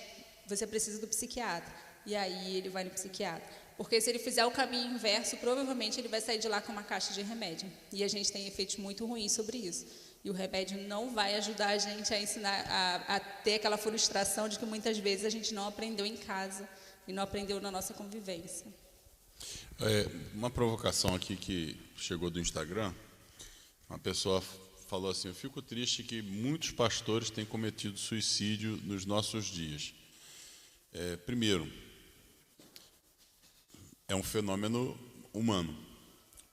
Você precisa do psiquiatra. E aí, ele vai no psiquiatra. Porque se ele fizer o caminho inverso, provavelmente ele vai sair de lá com uma caixa de remédio. E a gente tem efeitos muito ruins sobre isso. E o remédio não vai ajudar a gente a ensinar, a ter aquela frustração de que muitas vezes a gente não aprendeu em casa e não aprendeu na nossa convivência. Uma provocação aqui que chegou do Instagram, uma pessoa falou assim: eu fico triste que muitos pastores têm cometido suicídio nos nossos dias. Primeiro, é um fenômeno humano.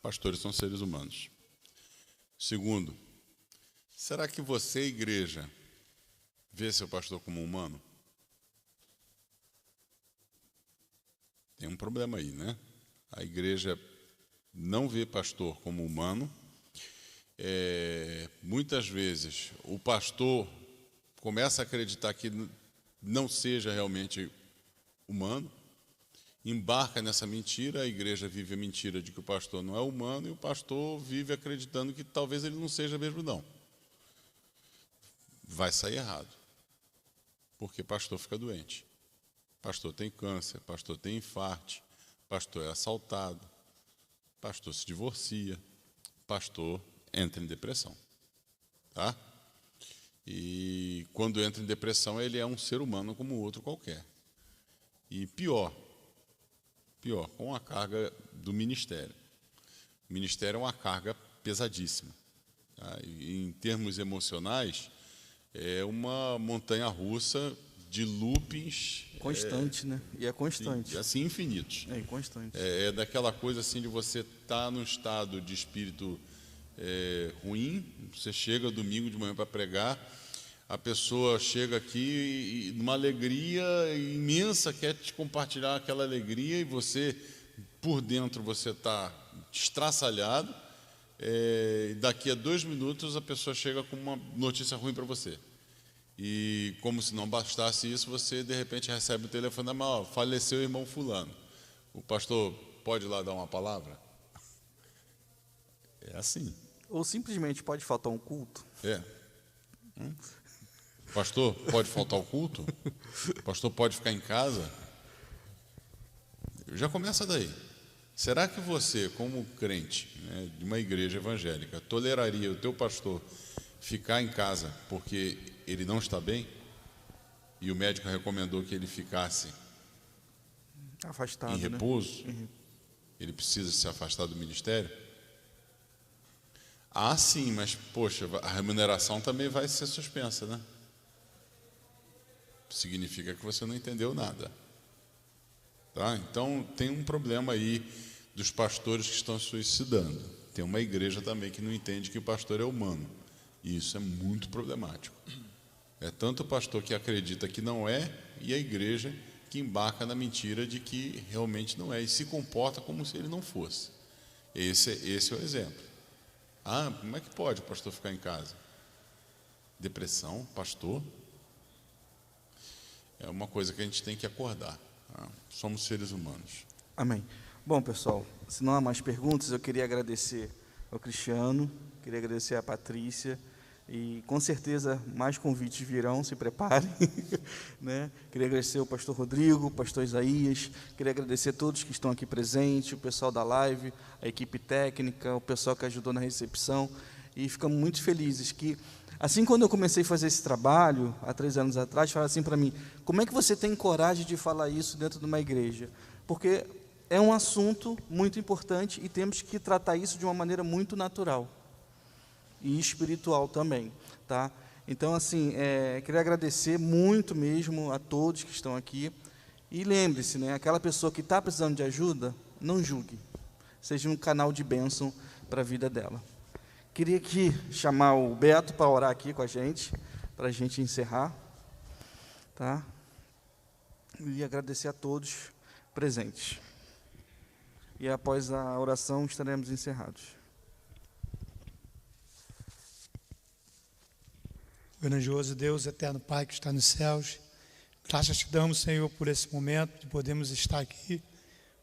Pastores são seres humanos. Segundo, será que você, igreja, vê seu pastor como humano? Tem um problema aí, né? A igreja não vê pastor como humano. Muitas vezes o pastor começa a acreditar que não seja realmente humano, embarca nessa mentira, a igreja vive a mentira de que o pastor não é humano e o pastor vive acreditando que talvez ele não seja mesmo não. Vai sair errado, porque pastor fica doente, pastor tem câncer, pastor tem infarto, pastor é assaltado, pastor se divorcia, pastor entra em depressão, tá? E quando entra em depressão, ele é um ser humano como outro qualquer. E pior, com a carga do ministério. O ministério é uma carga pesadíssima, tá? E, em termos emocionais, é uma montanha-russa de loopings constante, né? E é constante. Assim, infinitos. É constante. É daquela coisa assim de você estar num estado de espírito ruim. Você chega domingo de manhã para pregar, a pessoa chega aqui e numa alegria imensa, quer te compartilhar aquela alegria, e você, por dentro, você está estraçalhado. Daqui a 2 minutos a pessoa chega com uma notícia ruim para você. E como se não bastasse isso, você de repente recebe o telefonema: faleceu o irmão fulano. O pastor pode ir lá dar uma palavra? É assim. Ou simplesmente pode faltar um culto. Pastor, pode faltar o culto? Pastor, pode ficar em casa? Já começa daí. Será que você, como crente, né, de uma igreja evangélica, toleraria o teu pastor ficar em casa porque ele não está bem e o médico recomendou que ele ficasse afastado, em repouso? Né? Ele precisa se afastar do ministério? Sim, mas, poxa, a remuneração também vai ser suspensa, né? significa que você não entendeu nada. Tá? Então, tem um problema aí dos pastores que estão se suicidando. Tem uma igreja também que não entende que o pastor é humano. E isso é muito problemático. É tanto o pastor que acredita que não é, e a igreja que embarca na mentira de que realmente não é, e se comporta como se ele não fosse. Esse é o exemplo. Ah, como é que pode o pastor ficar em casa? Depressão, pastor? É uma coisa que a gente tem que acordar. Tá? Somos seres humanos. Amém. Bom, pessoal, se não há mais perguntas, eu queria agradecer ao Cristiano, queria agradecer à Patrícia, e com certeza mais convites virão, se preparem. Né? Queria agradecer ao pastor Rodrigo, ao pastor Isaías, queria agradecer a todos que estão aqui presentes, o pessoal da live, a equipe técnica, o pessoal que ajudou na recepção, e ficamos muito felizes que, assim, quando eu comecei a fazer esse trabalho, há 3 anos atrás, falaram assim para mim, como é que você tem coragem de falar isso dentro de uma igreja? Porque é um assunto muito importante e temos que tratar isso de uma maneira muito natural e espiritual também, tá? Então, assim, queria agradecer muito mesmo a todos que estão aqui, e lembre-se, né, aquela pessoa que está precisando de ajuda, não julgue, seja um canal de bênção para a vida dela. Queria aqui chamar o Beto para orar aqui com a gente, para a gente encerrar, tá? E agradecer a todos presentes. E após a oração estaremos encerrados. Grandioso Deus, eterno Pai que está nos céus, graças te damos, Senhor, por esse momento de podermos estar aqui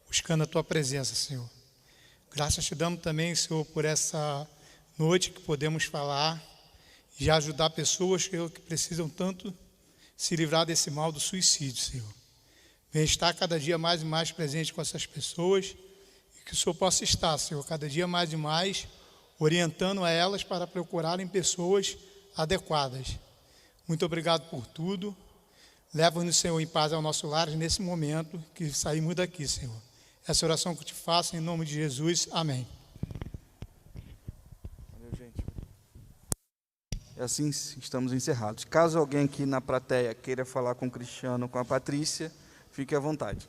buscando a Tua presença, Senhor. Graças te damos também, Senhor, por essa noite que podemos falar e ajudar pessoas, Senhor, que precisam tanto se livrar desse mal do suicídio, Senhor. Vem estar cada dia mais e mais presente com essas pessoas e que o Senhor possa estar, Senhor, cada dia mais e mais orientando a elas para procurarem pessoas adequadas. Muito obrigado por tudo. Leva-nos, Senhor, em paz ao nosso lar nesse momento que saímos daqui, Senhor. Essa oração que eu te faço em nome de Jesus. Amém. Valeu, gente. E assim estamos encerrados. Caso alguém aqui na plateia queira falar com o Cristiano ou com a Patrícia, fique à vontade.